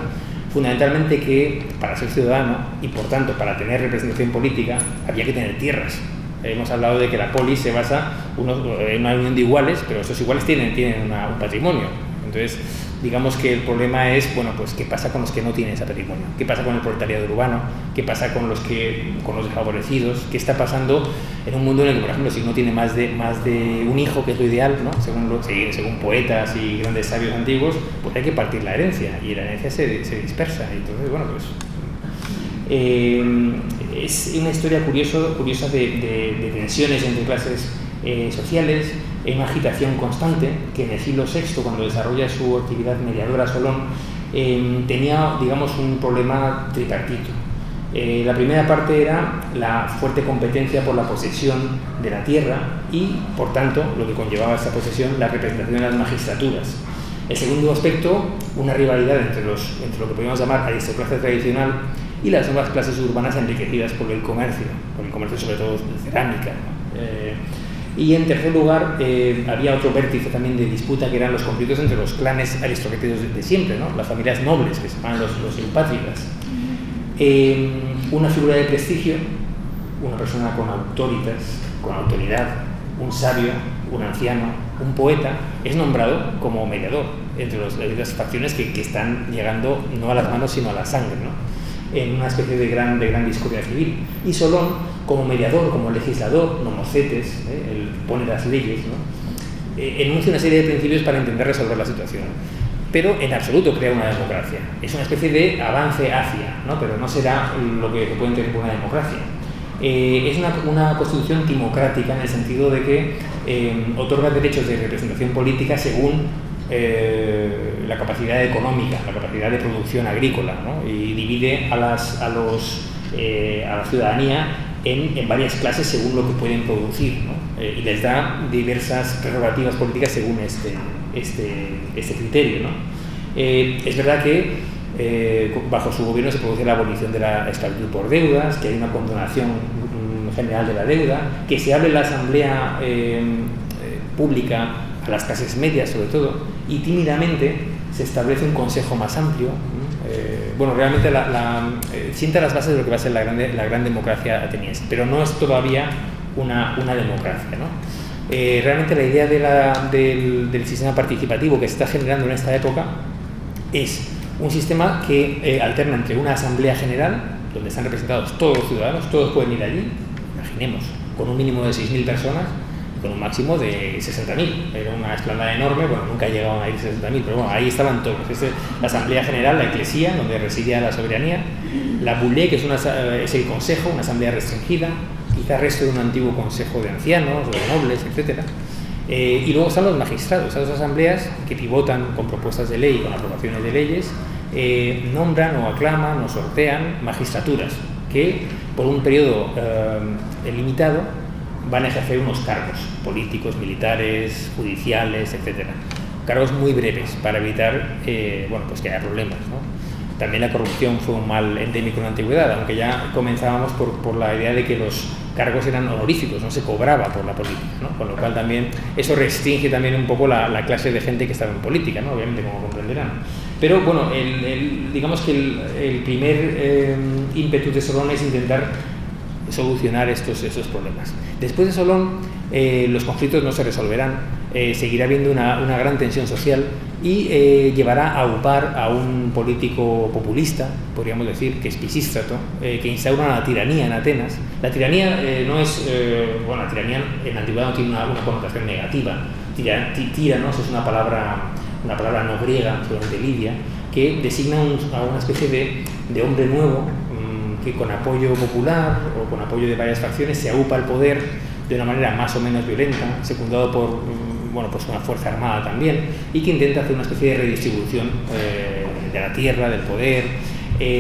Speaker 2: Fundamentalmente que para ser ciudadano y por tanto para tener representación política había que tener tierras. Hemos hablado de que la polis se basa en una unión de iguales, pero esos iguales tienen un patrimonio. Entonces, digamos que el problema es, bueno, pues qué pasa con los que no tienen ese patrimonio, qué pasa con el proletariado urbano, qué pasa con los desfavorecidos, qué está pasando en un mundo en el que, por ejemplo, si uno tiene más de un hijo, que es lo ideal, ¿no?, según poetas y grandes sabios antiguos, pues hay que partir la herencia, y la herencia se dispersa. Entonces, bueno, pues es una historia curiosa de tensiones entre clases sociales, en una agitación constante que en el siglo VI, cuando desarrolla su actividad mediadora Solón, tenía, digamos, un problema tripartito. La primera parte era la fuerte competencia por la posesión de la tierra y, por tanto, lo que conllevaba esta posesión, la representación de las magistraturas. El segundo aspecto, una rivalidad entre lo que podríamos llamar aristocracia tradicional y las nuevas clases urbanas enriquecidas por el comercio sobre todo de cerámica, ¿no? Y en tercer lugar, había otro vértice también de disputa, que eran los conflictos entre los clanes aristocráticos de siempre, ¿no?, las familias nobles, que se llaman los impátridas. Una figura de prestigio, una persona con autoridad, un sabio, un anciano, un poeta, es nombrado como mediador entre las facciones que están llegando no a las manos sino a la sangre, ¿no?, en una especie de gran discordia civil. Y Solón, como mediador, como legislador, nomocetes, él pone las leyes, ¿no?, enuncia una serie de principios para intentar resolver la situación, pero en absoluto crea una democracia. Es una especie de avance hacia, ¿no?, pero no será lo que se puede entender por una democracia. Es una constitución timocrática, en el sentido de que otorga derechos de representación política según la capacidad económica, la capacidad de producción agrícola, ¿no?, y divide a la ciudadanía en varias clases según lo que pueden producir, ¿no?, y les da diversas prerrogativas políticas según este criterio, ¿no? Es verdad que bajo su gobierno se produce la abolición de la esclavitud por deudas, que hay una condonación general de la deuda, que se abre la asamblea pública a las clases medias sobre todo, y tímidamente se establece un consejo más amplio. Bueno, realmente sienta las bases de lo que va a ser la gran democracia ateniense, pero no es todavía una democracia, ¿no? Realmente la idea del sistema participativo que se está generando en esta época es un sistema que alterna entre una asamblea general, donde están representados todos los ciudadanos, todos pueden ir allí, imaginemos, con un mínimo de 6.000 personas, con un máximo de 60.000. Era una explanada enorme, bueno, nunca llegaban a ir 60.000, pero bueno, ahí estaban todos. La Asamblea General, la Eclesía, donde residía la soberanía, la Bulé, que es el consejo, una asamblea restringida, quizá resto de un antiguo consejo de ancianos, de nobles, etc. Y luego están los magistrados, esas asambleas que pivotan con propuestas de ley, con aprobaciones de leyes, nombran o aclaman o sortean magistraturas que por un periodo limitado van a ejercer unos cargos políticos, militares, judiciales, etc. Cargos muy breves para evitar bueno, pues que haya problemas, ¿no? También la corrupción fue un mal endémico en la antigüedad, aunque ya comenzábamos por la idea de que los cargos eran honoríficos, no se cobraba por la política, ¿no? Con lo cual también eso restringe también un poco la clase de gente que estaba en política, ¿no? Obviamente, como comprenderán. Pero bueno, digamos que el primer ímpetu de Solón es intentar solucionar esos problemas. Después de Solón, los conflictos no se resolverán, seguirá habiendo una gran tensión social y llevará a upar a un político populista, podríamos decir, que es Pisístrato, que instaura una tiranía en Atenas. La tiranía no es, bueno, la tiranía en la antigüedad no tiene una connotación negativa. Tiranos es una palabra no griega, seguramente lidia, que designa a una especie de hombre nuevo, que con apoyo popular o con apoyo de varias facciones se aupa el poder de una manera más o menos violenta, secundado por bueno, pues una fuerza armada también, y que intenta hacer una especie de redistribución de la tierra, del poder.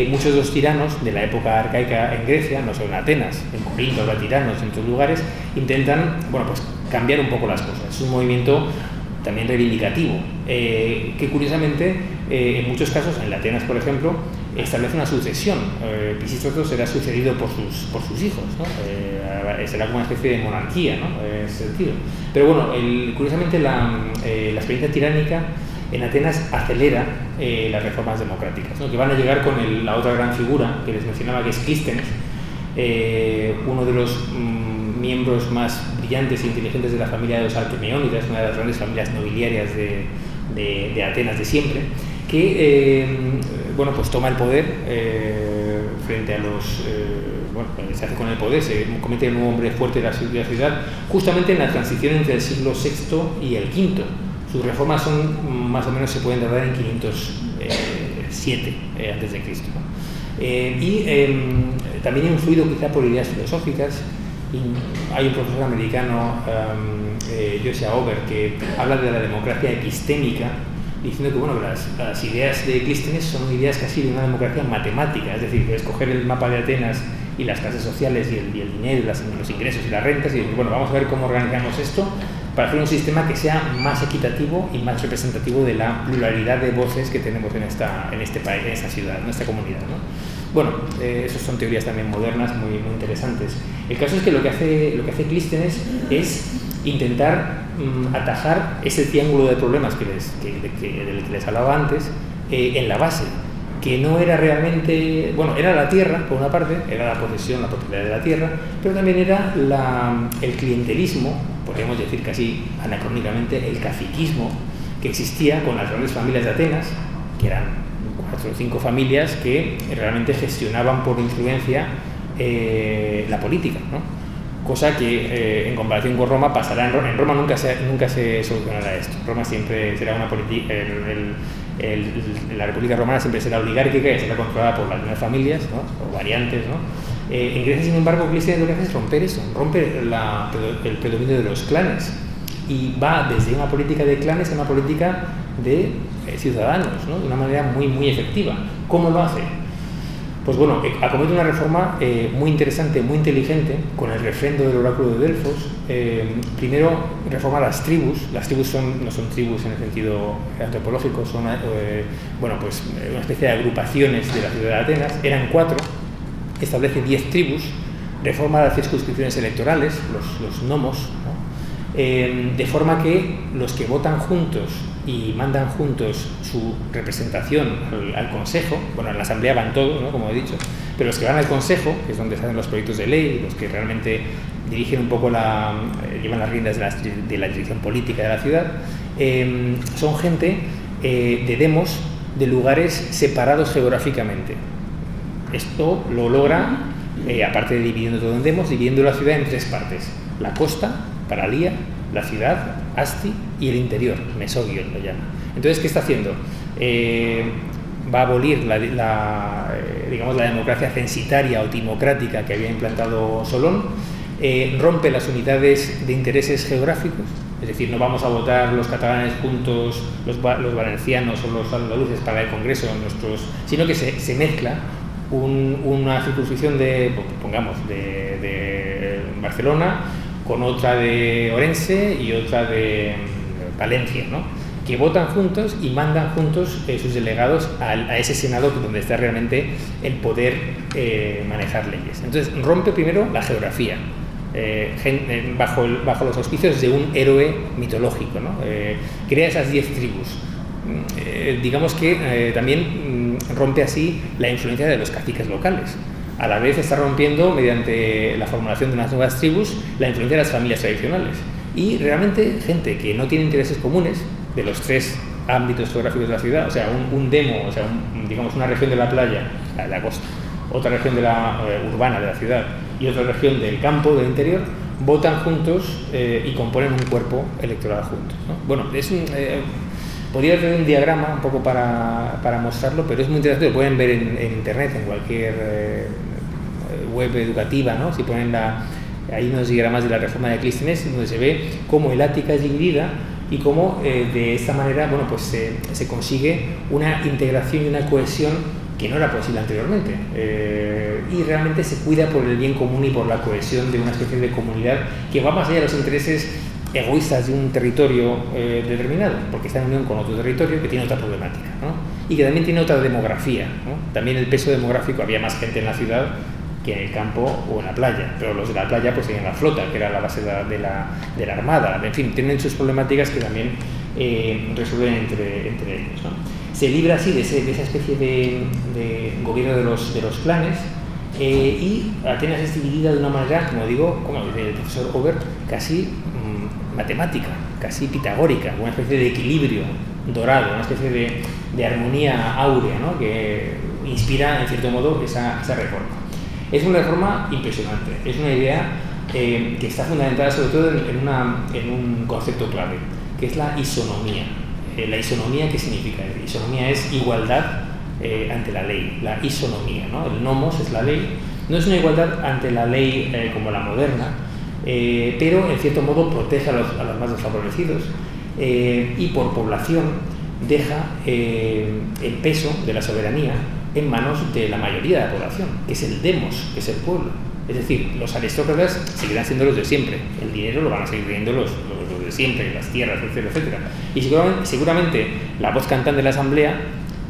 Speaker 2: Muchos de los tiranos de la época arcaica en Grecia, no solo en Atenas, en Corinto habrá tiranos, en otros lugares, intentan bueno, pues cambiar un poco las cosas. Es un movimiento también reivindicativo, que curiosamente en muchos casos, en Atenas por ejemplo, establece una sucesión. Pisístrato será sucedido por sus hijos, ¿no? Será como una especie de monarquía, ¿no? En ese sentido. Pero bueno, curiosamente la experiencia tiránica en Atenas acelera las reformas democráticas, ¿no? Que van a llegar con la otra gran figura que les mencionaba, que es Clístenes, uno de los miembros más brillantes e inteligentes de la familia de los Alquemeónidas, una de las grandes familias nobiliarias de Atenas de siempre, que bueno, pues toma el poder frente a los bueno, se hace con el poder, se convierte en un hombre fuerte de la ciudad, justamente en la transición entre el siglo VI y el V. Sus reformas son más o menos, se pueden tardar en 507 antes de Cristo, ¿no? Y también influido quizá por ideas filosóficas. Hay un profesor americano, Josiah Ober, que habla de la democracia epistémica, diciendo que bueno, las ideas de Clístenes son ideas casi de una democracia matemática, es decir, que escoger el mapa de Atenas y las clases sociales y el dinero, los ingresos y las rentas, y decir, bueno, vamos a ver cómo organizamos esto para hacer un sistema que sea más equitativo y más representativo de la pluralidad de voces que tenemos en este país, en esta ciudad, en esta comunidad, ¿no? Bueno, esas son teorías también modernas muy interesantes. El caso es que lo que hace Clístenes es intentar atajar ese triángulo de problemas del que les hablaba antes en la base, que no era realmente, bueno, era la tierra, por una parte, era la posesión, la propiedad de la tierra, pero también era el clientelismo, podríamos decir casi anacrónicamente, el caciquismo que existía con las grandes familias de Atenas, que eran 4 o 5 familias que realmente gestionaban por influencia la política, ¿no? Cosa que en comparación con Roma pasará en Roma nunca se solucionará esto. Roma siempre será una política, la República Romana siempre será oligárquica y será controlada por las mismas familias, ¿no? Por variantes, ¿no? En Grecia, sin embargo, Clístenes lo que hace es romper eso, rompe el predominio de los clanes y va desde una política de clanes a una política de ciudadanos, ¿no? De una manera muy efectiva. ¿Cómo lo hace? Pues bueno, acomete una reforma muy interesante, muy inteligente, con el refrendo del oráculo de Delfos. Primero reforma las tribus. Las tribus no son tribus en el sentido antropológico, son bueno, pues una especie de agrupaciones de la ciudad de Atenas. Eran 4, establece 10 tribus, reforma las circunscripciones electorales, los nomos, ¿no? de forma que los que votan juntos y mandan juntos su representación al Consejo, bueno, en la Asamblea van todos, ¿no?, como he dicho, pero los que van al Consejo, que es donde salen los proyectos de ley, los que realmente dirigen un poco llevan las riendas de la dirección política de la ciudad, son gente de demos de lugares separados geográficamente. Esto lo logra, aparte de dividiendo todo en demos, dividiendo la ciudad en 3 partes: la costa, Paralía, la ciudad, Asti, y el interior, Mesogion lo llama. Entonces, ¿qué está haciendo? Va a abolir digamos, la democracia censitaria o timocrática que había implantado Solón, rompe las unidades de intereses geográficos, es decir, no vamos a votar los catalanes juntos, los valencianos o los andaluces para el Congreso, sino que se mezcla una circunscripción de Barcelona con otra de Orense y otra de Valencia, ¿no?, que votan juntos y mandan juntos sus delegados a ese Senado donde está realmente el poder manejar leyes. Entonces rompe primero la geografía, bajo los auspicios de un héroe mitológico, ¿no? Crea esas 10 tribus. Digamos que también rompe así la influencia de los caciques locales. A la vez está rompiendo, mediante la formulación de unas nuevas tribus, la influencia de las familias tradicionales. Y realmente gente que no tiene intereses comunes de los 3 ámbitos geográficos de la ciudad, o sea, un demo, o sea, digamos una región de la playa, de la costa, otra región de la urbana de la ciudad y otra región del campo, del interior, votan juntos y componen un cuerpo electoral juntos, ¿no? Bueno, podría hacer un diagrama un poco para mostrarlo, pero es muy interesante, lo pueden ver en internet, en cualquier web educativa, ¿no? Si ponen hay unos diagramas de la reforma de Clístenes donde se ve cómo el Ática es dividida y cómo de esta manera, bueno, pues se consigue una integración y una cohesión que no era posible anteriormente, y realmente se cuida por el bien común y por la cohesión de una especie de comunidad que va más allá de los intereses egoístas de un territorio determinado, porque está en unión con otro territorio que tiene otra problemática, ¿no?, y que también tiene otra demografía, ¿no? También el peso demográfico, había más gente en la ciudad que en el campo o en la playa, pero los de la playa pues tenían la flota, que era la base de la armada, en fin, tienen sus problemáticas que también resuelven entre ellos, ¿no? Se libra así de esa especie de gobierno de los clanes, y Atenas es dividida de una manera, como digo, como dice el profesor Ober, casi matemática, casi pitagórica, una especie de equilibrio dorado, una especie de armonía áurea, ¿no?, que inspira en cierto modo esa reforma. Es una reforma impresionante, es una idea que está fundamentada sobre todo en un concepto clave, que es la isonomía. La isonomía, ¿qué significa? Isonomía es igualdad ante la ley, la isonomía, ¿no? El nomos es la ley, no es una igualdad ante la ley como la moderna, pero en cierto modo protege a los más desfavorecidos, y por población deja el peso de la soberanía en manos de la mayoría de la población, que es el demos, que es el pueblo. Es decir, los aristócratas seguirán siendo los de siempre, el dinero lo van a seguir teniendo los de siempre, las tierras, etcétera, etcétera. Y seguramente la voz cantante de la asamblea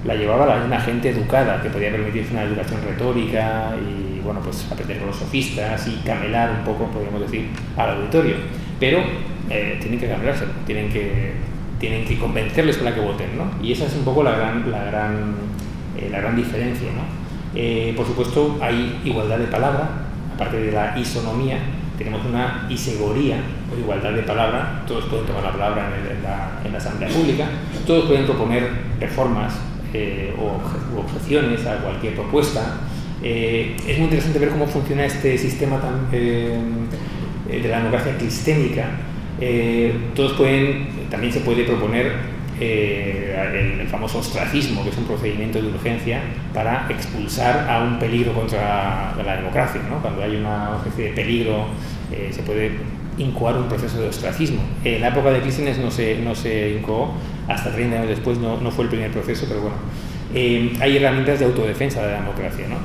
Speaker 2: la llevaba la misma gente educada, que podía permitirse una educación retórica y, bueno, pues aprender con los sofistas y camelar un poco, podríamos decir, al auditorio. Pero tienen que camelárselo, tienen que convencerles para que voten, ¿no? Y esa es un poco la gran diferencia, ¿no? Por supuesto, hay igualdad de palabra, aparte de la isonomía, tenemos una isegoría, o igualdad de palabra, todos pueden tomar la palabra en la asamblea pública, todos pueden proponer reformas o objeciones a cualquier propuesta. Es muy interesante ver cómo funciona este sistema de la democracia clisténica. También se puede proponer el famoso ostracismo, que es un procedimiento de urgencia para expulsar a un peligro contra la democracia, ¿no? Cuando hay una especie de peligro, se puede incoar un proceso de ostracismo. En la época de Clístenes no se incoó, hasta 30 años después no fue el primer proceso, pero bueno. Hay herramientas de autodefensa de la democracia, ¿no?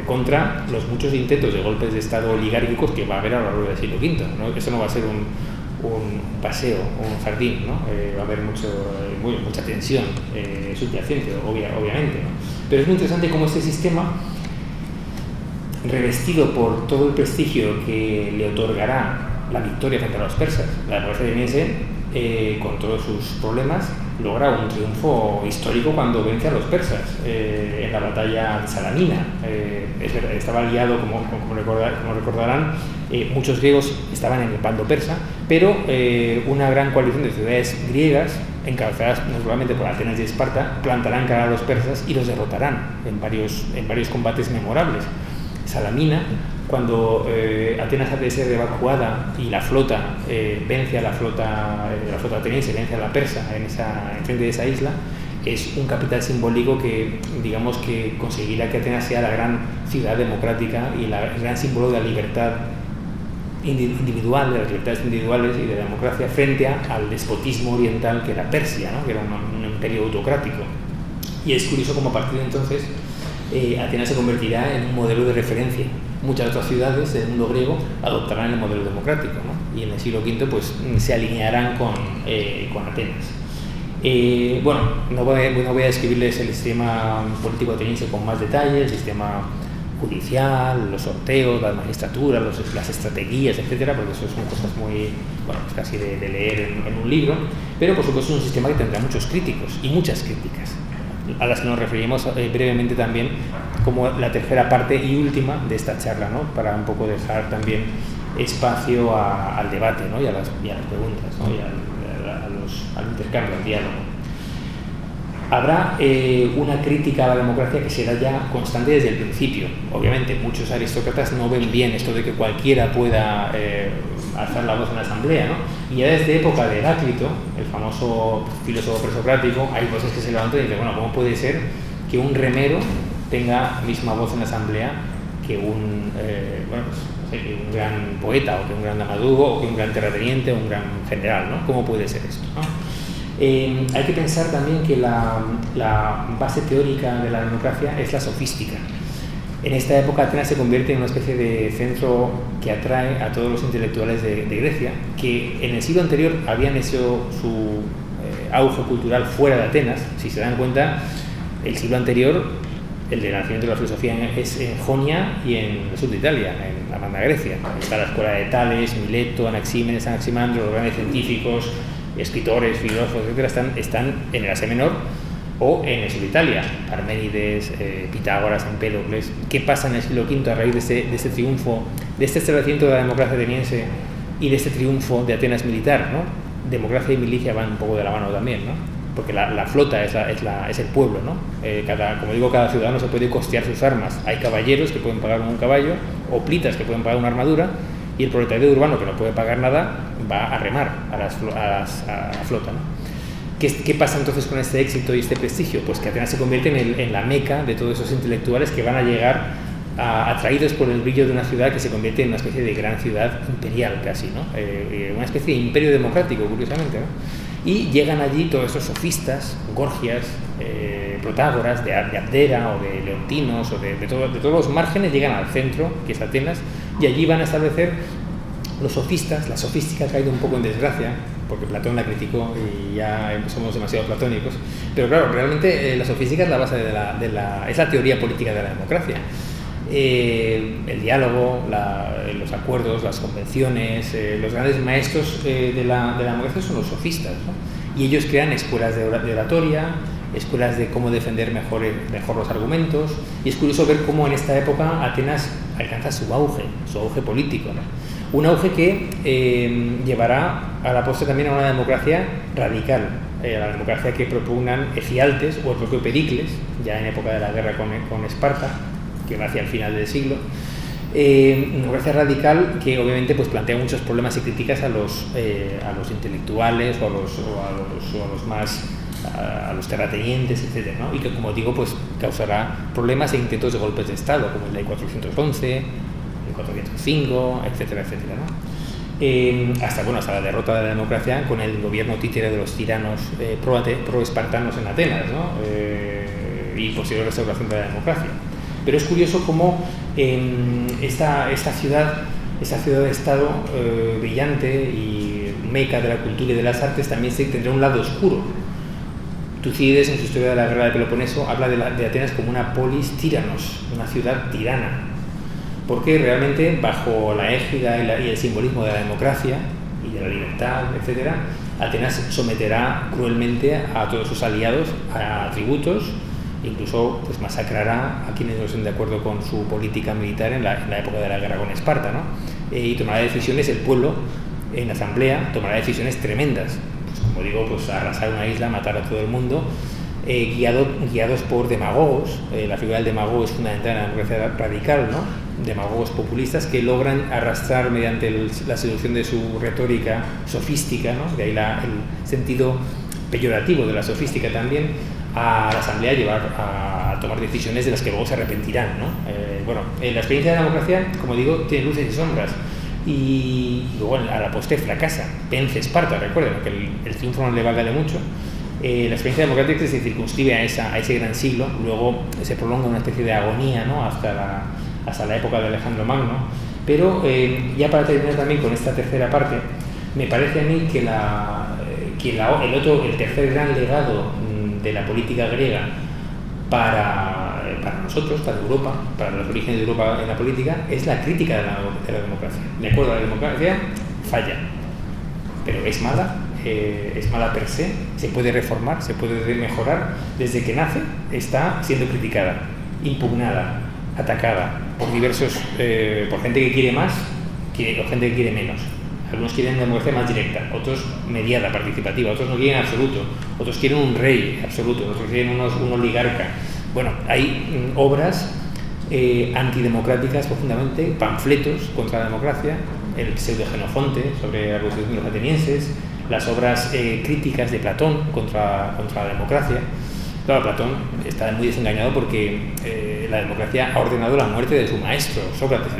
Speaker 2: Contra los muchos intentos de golpes de Estado oligárquicos que va a haber a lo largo del siglo V, ¿no? Eso no va a ser un paseo o un jardín, ¿no? Va a haber mucha tensión subyacente, obviamente, ¿no? Pero es muy interesante cómo este sistema, revestido por todo el prestigio que le otorgará la victoria frente a los persas. La democracia ateniense, con todos sus problemas, logra un triunfo histórico cuando vence a los persas en la batalla de Salamina. Estaba aliado, como recordarán, muchos griegos estaban en el bando persa, pero una gran coalición de ciudades griegas, encabezadas no solamente por Atenas y Esparta, plantarán cara a los persas y los derrotarán en varios combates memorables. Salamina, cuando Atenas ha de ser evacuada y la flota vence a la flota ateniense, vence a la persa en frente de esa isla, es un capital simbólico que, digamos, que conseguirá que Atenas sea la gran ciudad democrática y el gran símbolo de la libertad individual, de las libertades individuales y de la democracia frente al despotismo oriental que era Persia, ¿no? Que era un imperio autocrático. Y es curioso cómo a partir de entonces Atenas se convertirá en un modelo de referencia. Muchas otras ciudades del mundo griego adoptarán el modelo democrático, ¿no? Y en el siglo V pues, se alinearán con Atenas. Bueno, no voy a describirles el sistema político ateniense con más detalle, el sistema judicial, los sorteos, la magistratura, las estrategias, etcétera, porque eso son cosas muy, bueno, pues casi de leer en un libro, pero por supuesto es un sistema que tendrá muchos críticos y muchas críticas, a las que nos referiremos brevemente también como la tercera parte y última de esta charla, ¿no? Para un poco dejar también espacio al debate, ¿no? y a las preguntas, ¿no? Y al intercambio, al diálogo. Habrá una crítica a la democracia que será ya constante desde el principio. Obviamente, muchos aristócratas no ven bien esto de que cualquiera pueda alzar la voz en la asamblea, ¿no? Y ya desde época de Heráclito, el famoso filósofo presocrático, hay voces que se levantan y dicen, bueno, ¿cómo puede ser que un remero tenga misma voz en la asamblea que un gran poeta, o que un gran dramaturgo, o que un gran terrateniente, o un gran general, ¿no? ¿Cómo puede ser esto, ¿no? Hay que pensar también que la base teórica de la democracia es la sofística. En esta época Atenas se convierte en una especie de centro que atrae a todos los intelectuales de Grecia, que en el siglo anterior habían hecho su auge cultural fuera de Atenas. Si se dan cuenta, el siglo anterior, el del nacimiento de la filosofía, es en Jonia y en el sur de Italia, en la Magna Grecia. Está la escuela de Tales, Mileto, Anaxímenes, Anaximandro, los grandes científicos, escritores, filósofos, etcétera, están en el Asia Menor o en el sur de Italia, Parménides, Pitágoras, Empédocles. ¿Qué pasa en el siglo V a raíz de este triunfo, de este establecimiento de la democracia ateniense y de este triunfo de Atenas militar, ¿no? Democracia y milicia van un poco de la mano también, ¿no? Porque la flota es el pueblo, ¿no? Como digo, cada ciudadano se puede costear sus armas. Hay caballeros que pueden pagar un caballo, hoplitas que pueden pagar una armadura, y el proletariado urbano, que no puede pagar nada, va a remar a la flota, ¿no? ¿Qué pasa entonces con este éxito y este prestigio? Pues que Atenas se convierte en la meca de todos esos intelectuales que van a llegar atraídos por el brillo de una ciudad que se convierte en una especie de gran ciudad imperial casi, ¿no? Una especie de imperio democrático, curiosamente, ¿no? Y llegan allí todos estos sofistas, Gorgias, Protágoras, de Abdera o de Leontinos o de todos los márgenes, llegan al centro, que es Atenas, y allí van a establecer los sofistas. La sofística ha caído un poco en desgracia, porque Platón la criticó y ya somos demasiado platónicos, pero claro, realmente la sofística es la base es la teoría política de la democracia. El diálogo, los acuerdos, las convenciones, los grandes maestros de la democracia son los sofistas, ¿no? Y ellos crean escuelas de oratoria, escuelas de cómo defender mejor los argumentos, y es curioso ver cómo en esta época Atenas alcanza su auge político, ¿no? Un auge que llevará a la postre también a una democracia radical, a la democracia que propugnan Efialtes o el propio Pericles, ya en época de la guerra con Esparta, que va hacia el final del siglo. Una democracia radical que obviamente pues plantea muchos problemas y críticas a los intelectuales o a los terratenientes, etcétera, ¿no? Y que, como digo, pues causará problemas e intentos de golpes de Estado, como el de 411, el 405, etcétera, etcétera, ¿no? Hasta la derrota de la democracia con el gobierno títere de los tiranos pro-espartanos en Atenas, ¿no? Y posterior restauración de la democracia. Pero es curioso cómo esta ciudad-estado brillante y meca de la cultura y de las artes también tendrá un lado oscuro. Tucídides, en su historia de la guerra del Peloponeso, habla de Atenas como una polis tiranos, una ciudad tirana. porque realmente bajo la égida y el simbolismo de la democracia y de la libertad, etcétera, Atenas someterá cruelmente a todos sus aliados a tributos, incluso pues masacrará a quienes no estén de acuerdo con su política militar en la época de la guerra con Esparta, ¿no? Y tomará decisiones, el pueblo en la asamblea tomará decisiones tremendas, pues como digo, pues arrasar una isla, matar a todo el mundo, guiados por demagogos. La figura del demagogo es fundamental en la democracia radical, ¿no? Demagogos populistas que logran arrastrar mediante la seducción de su retórica sofística, ¿no? De ahí el sentido peyorativo de la sofística también, a la asamblea llevar a tomar decisiones de las que luego se arrepentirán, ¿no? La experiencia de la democracia, como digo, tiene luces y sombras, y luego a la postre fracasa, vence Esparta, recuerden que el triunfo no le valga de mucho. La experiencia democrática se circunscribe a ese gran siglo, luego se prolonga una especie de agonía, ¿no? hasta la época de Alejandro Magno, pero ya para terminar también con esta tercera parte, me parece a mí que el tercer gran legado de la política griega para nosotros, para Europa, para los orígenes de Europa en la política, es la crítica de la democracia. De acuerdo, la democracia falla, pero es mala per se puede reformar, se puede mejorar. Desde que nace está siendo criticada, impugnada, atacada por por gente que quiere más o gente que quiere menos. Algunos quieren una democracia más directa, otros mediada, participativa, otros no quieren absoluto, otros quieren un rey absoluto, otros quieren un oligarca. Bueno, hay obras antidemocráticas profundamente, panfletos contra la democracia, el pseudo-Genofonte sobre la constitución de los atenienses, las obras críticas de Platón contra la democracia. Claro, Platón está muy desengañado porque la democracia ha ordenado la muerte de su maestro, Sócrates,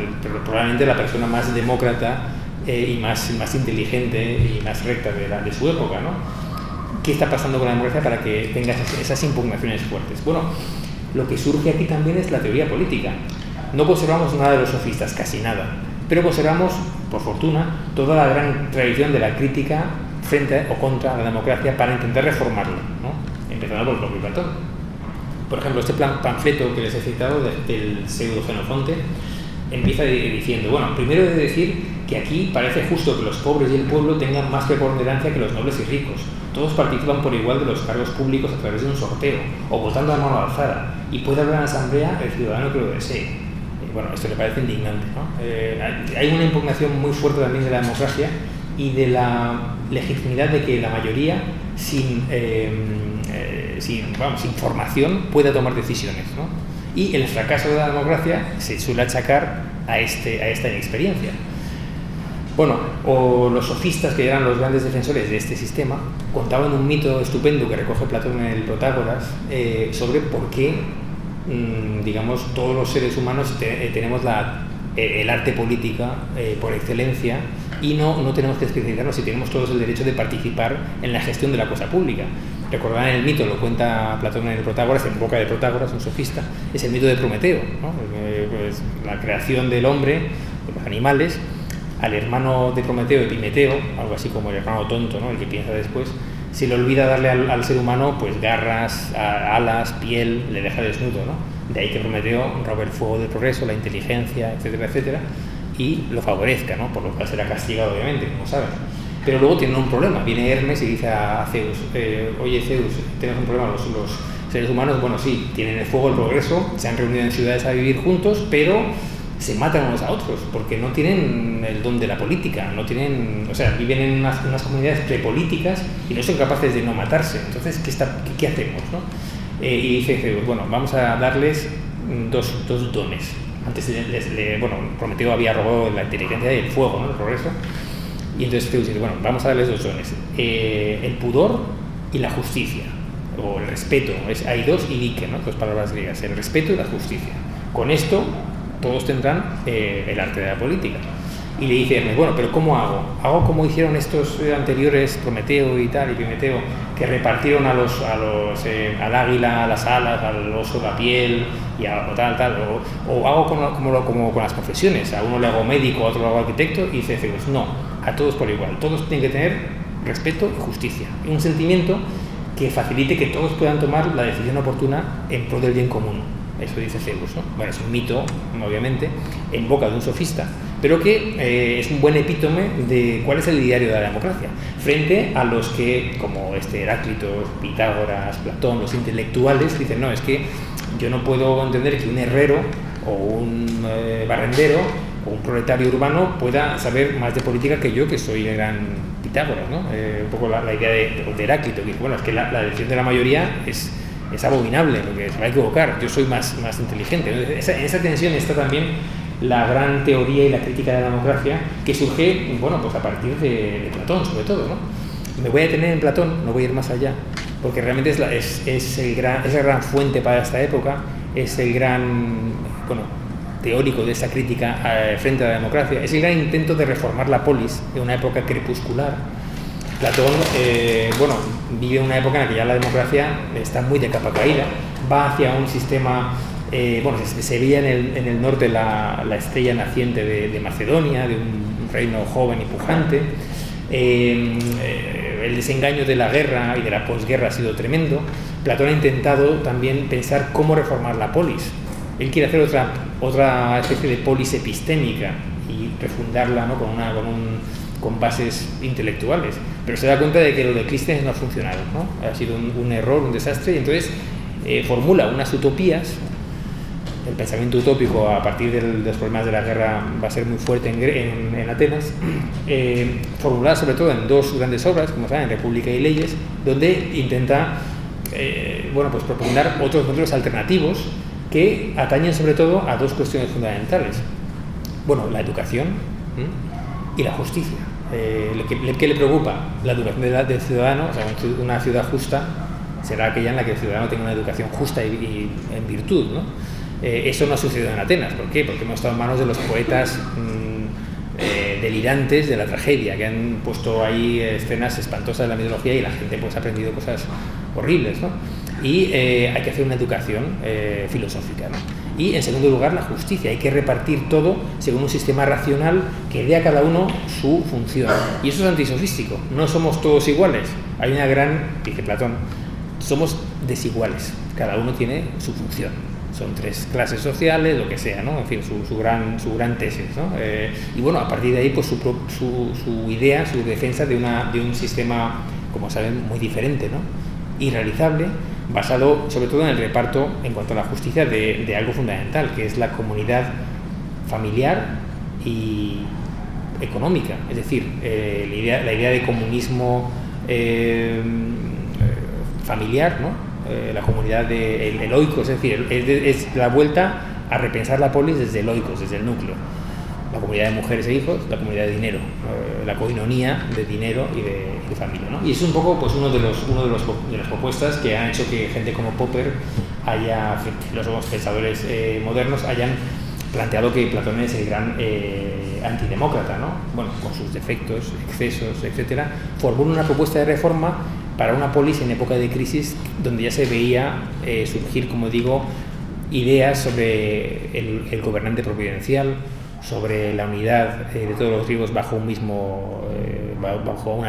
Speaker 2: probablemente la persona más demócrata y más inteligente y más recta de su época, ¿no? ¿Qué está pasando con la democracia para que tenga esas impugnaciones fuertes? Bueno, lo que surge aquí también es la teoría política. No conservamos nada de los sofistas, casi nada, pero conservamos, por fortuna, toda la gran tradición de la crítica frente o contra la democracia para intentar reformarla, ¿no? Empezando por el propio Platón. Por ejemplo, este panfleto que les he citado del pseudo-Genofonte empieza diciendo, bueno, primero he de decir que aquí parece justo que los pobres y el pueblo tengan más preponderancia que los nobles y ricos. Todos participan por igual de los cargos públicos a través de un sorteo o votando a mano alzada, y puede hablar en la asamblea el ciudadano que lo desee. Esto le parece indignante, ¿no? Hay una impugnación muy fuerte también de la democracia y de la legitimidad de que la mayoría sin formación pueda tomar decisiones, ¿no? Y el fracaso de la democracia se suele achacar a esta inexperiencia. O los sofistas, que eran los grandes defensores de este sistema, contaban un mito estupendo que recoge Platón en el Protágoras sobre por qué, todos los seres humanos tenemos el arte política por excelencia, y no tenemos que especificarnos si tenemos todos el derecho de participar en la gestión de la cosa pública. Recordarán el mito, lo cuenta Platón en el Protágoras, en boca de Protágoras, un sofista, es el mito de Prometeo, ¿no? Pues la creación del hombre, de los animales. Al hermano de Prometeo, Epimeteo, algo así como el hermano tonto, ¿no? El que piensa después, se le olvida darle al ser humano pues garras, alas, piel, le deja desnudo, ¿no? De ahí que Prometeo robe el fuego del progreso, la inteligencia, etcétera, etcétera, y lo favorezca, ¿no? Por lo cual será castigado, obviamente, como saben. Pero luego tiene un problema. Viene Hermes y dice a Zeus, oye Zeus, tenemos un problema, los seres humanos, bueno, sí, tienen el fuego del progreso, se han reunido en ciudades a vivir juntos, pero se matan unos a otros porque no tienen el don de la política, viven en unas comunidades prepolíticas y no son capaces de no matarse. Entonces, ¿qué hacemos, no? Y dice Zeus, vamos a darles dos dones. Antes Prometeo había robado la inteligencia y el fuego, ¿no? El progreso. Y entonces Zeus dice, vamos a darles dos dones, el pudor y la justicia, o el respeto. Hay dos idike, ¿no? Dos palabras griegas, el respeto y la justicia. Con esto todos tendrán el arte de la política. Y le dice Hermes, pero ¿cómo hago? ¿Hago como hicieron estos anteriores, Prometeo y Epimeteo, que repartieron al águila las alas, al oso la piel, y o hago como con las profesiones? A uno le hago médico, a otro le hago arquitecto, y dice Zeus, no, a todos por igual. Todos tienen que tener respeto y justicia. Un sentimiento que facilite que todos puedan tomar la decisión oportuna en pro del bien común. eso dice Zeus, ¿no? Bueno, es un mito, obviamente, en boca de un sofista, pero que es un buen epítome de cuál es el ideario de la democracia, frente a los que, como Heráclito, Pitágoras, Platón, los intelectuales, dicen, no, es que yo no puedo entender que un herrero o un barrendero o un proletario urbano pueda saber más de política que yo, que soy el gran Pitágoras, ¿no? Un poco la idea de Heráclito, que bueno, es que la decisión de la mayoría es abominable, porque se va a equivocar, yo soy más inteligente. En esa tensión está también la gran teoría y la crítica de la democracia, que surge, bueno, pues a partir de Platón, sobre todo, ¿no? Me voy a detener en Platón, no voy a ir más allá, porque realmente es la gran fuente para esta época, es el gran, bueno, teórico de esa crítica frente a la democracia, es el gran intento de reformar la polis de una época crepuscular. Platón, bueno, vive una época en la que ya la democracia está muy de capa caída, va hacia un sistema, bueno, se veía en el norte la estrella naciente de Macedonia, de un reino joven y pujante. El desengaño de la guerra y de la posguerra ha sido tremendo. Platón ha intentado también pensar cómo reformar la polis. Él quiere hacer otra especie de polis epistémica y refundarla, ¿no? con bases intelectuales, pero se da cuenta de que lo de Clístenes no ha funcionado, ¿no? Ha sido un error, un desastre, y entonces formula unas utopías. El pensamiento utópico a partir de los problemas de la guerra va a ser muy fuerte en Atenas, formulada sobre todo en dos grandes obras, como saben, República y Leyes, donde intenta bueno, pues propugnar otros modelos alternativos que atañen sobre todo a dos cuestiones fundamentales. Bueno, la educación y la justicia. ¿Qué le preocupa? La educación del ciudadano. O sea, una ciudad justa será aquella en la que el ciudadano tenga una educación justa y en virtud, ¿no? Eso no ha sucedido en Atenas. ¿Por qué? Porque hemos estado en manos de los poetas delirantes de la tragedia, que han puesto ahí escenas espantosas de la mitología y la gente pues ha aprendido cosas horribles, ¿no? Y hay que hacer una educación filosófica, ¿no? Y en segundo lugar, la justicia. Hay que repartir todo según un sistema racional que dé a cada uno su función. Y eso es antisofístico. No somos todos iguales. Hay una gran, dice Platón, somos desiguales. Cada uno tiene su función. Son tres clases sociales, lo que sea, ¿no? En fin, su gran tesis, ¿no? Y bueno, a partir de ahí, pues su idea, su defensa de un sistema, como saben, muy diferente, ¿no? Irrealizable, basado sobre todo en el reparto, en cuanto a la justicia, de algo fundamental, que es la comunidad familiar y económica. Es decir, la idea de comunismo familiar, ¿no? La comunidad el oikos, es decir, es la vuelta a repensar la polis desde el oikos, desde el núcleo. La comunidad de mujeres e hijos, la comunidad de dinero, la koinonía de dinero y de familia, ¿no? Y es un poco pues uno de las propuestas que han hecho que gente como Popper los pensadores modernos hayan planteado que Platón es el gran antidemócrata, ¿no? Bueno, con sus defectos, excesos, etcétera, formula una propuesta de reforma para una polis en época de crisis, donde ya se veía surgir, como digo, ideas sobre el gobernante providencial, sobre la unidad de todos los griegos bajo una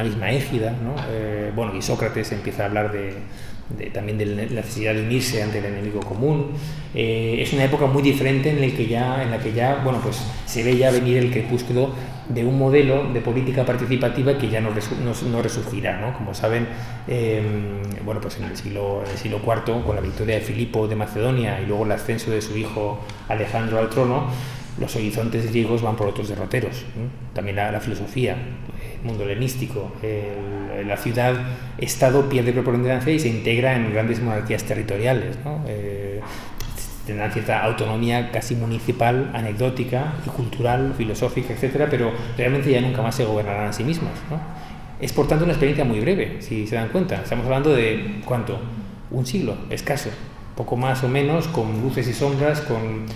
Speaker 2: misma égida, ¿no? Bueno, y Sócrates empieza a hablar también de la necesidad de unirse ante el enemigo común. Es una época muy diferente en la que ya bueno, pues se ve ya venir el crepúsculo de un modelo de política participativa que ya no resurgirá, ¿no? Como saben, bueno, pues en el siglo IV, con la victoria de Filipo de Macedonia y luego el ascenso de su hijo Alejandro al trono, los horizontes griegos van por otros derroteros, ¿no? También la filosofía, el mundo helenístico, la ciudad-estado pierde preponderancia y se integra en grandes monarquías territoriales, ¿no? Tendrán cierta autonomía casi municipal, anecdótica y cultural, filosófica, etcétera, pero realmente ya nunca más se gobernarán a sí mismas, ¿no? Es por tanto una experiencia muy breve, si se dan cuenta. Estamos hablando de ¿cuánto? Un siglo, escaso, poco más o menos, con luces y sombras, con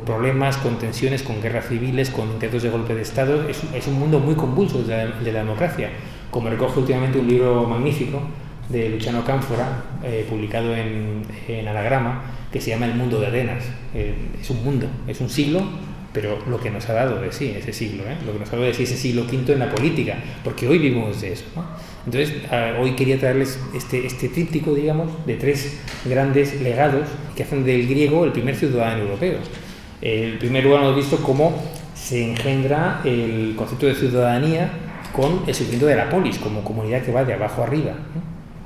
Speaker 2: problemas, con tensiones, con guerras civiles, con intentos de golpe de Estado. Es un mundo muy convulso de la democracia, como recoge últimamente un libro magnífico de Luciano Cánfora, publicado en Anagrama, que se llama El mundo de Atenas. Es un mundo, es un siglo, pero lo que nos ha dado de sí ese siglo, lo que nos ha dado de sí ese siglo V en la política, porque hoy vivimos de eso, ¿no? Entonces, hoy quería traerles este tríptico, digamos, de 3 grandes legados que hacen del griego el primer ciudadano europeo. En primer lugar, hemos visto cómo se engendra el concepto de ciudadanía con el surgimiento de la polis, como comunidad que va de abajo arriba, ¿no?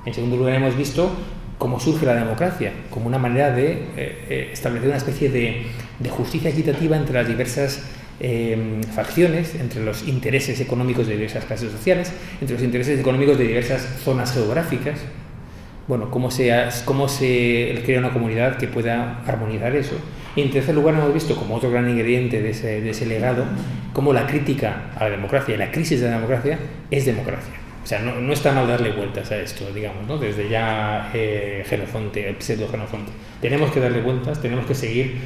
Speaker 2: En segundo lugar, hemos visto cómo surge la democracia, como una manera de establecer una especie de justicia equitativa entre las diversas facciones, entre los intereses económicos de diversas clases sociales, entre los intereses económicos de diversas zonas geográficas. Bueno, cómo se crea una comunidad que pueda armonizar eso. Y en tercer lugar, hemos visto como otro gran ingrediente de ese legado, cómo la crítica a la democracia y la crisis de la democracia es democracia. O sea, no está mal darle vueltas a esto, digamos, ¿no? Desde ya Jenofonte, el pseudo-Jenofonte. Tenemos que darle vueltas, tenemos que seguir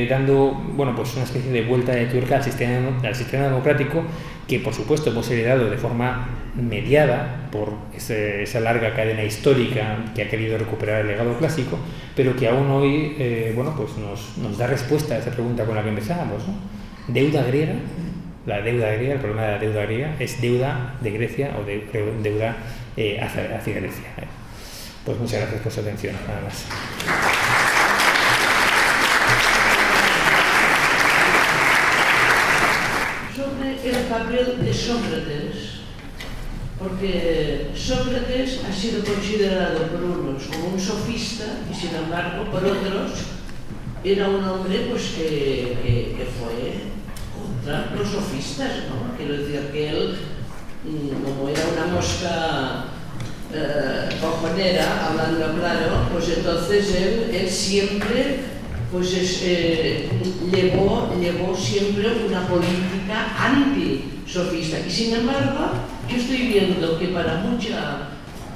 Speaker 2: dando, bueno, pues una especie de vuelta de tuerca al sistema democrático que, por supuesto, hemos heredado de forma mediada por esa larga cadena histórica que ha querido recuperar el legado clásico, pero que aún hoy, bueno, pues nos da respuesta a esa pregunta con la que empezábamos, ¿no? Deuda griega. La deuda griega, el problema de la deuda griega es deuda de Grecia o deuda hacia Grecia. Pues muchas gracias por su atención, nada más.
Speaker 3: Sobre el papel de Sócrates, porque Sócrates ha sido considerado por unos como un sofista y sin embargo por otros era un hombre pues que fue contra los sofistas, ¿no? Quiero decir que él, como era una mosca cojonera, hablando claro, pues entonces él siempre pues llevó siempre una política anti-sofista. Y sin embargo, yo estoy viendo que para mucha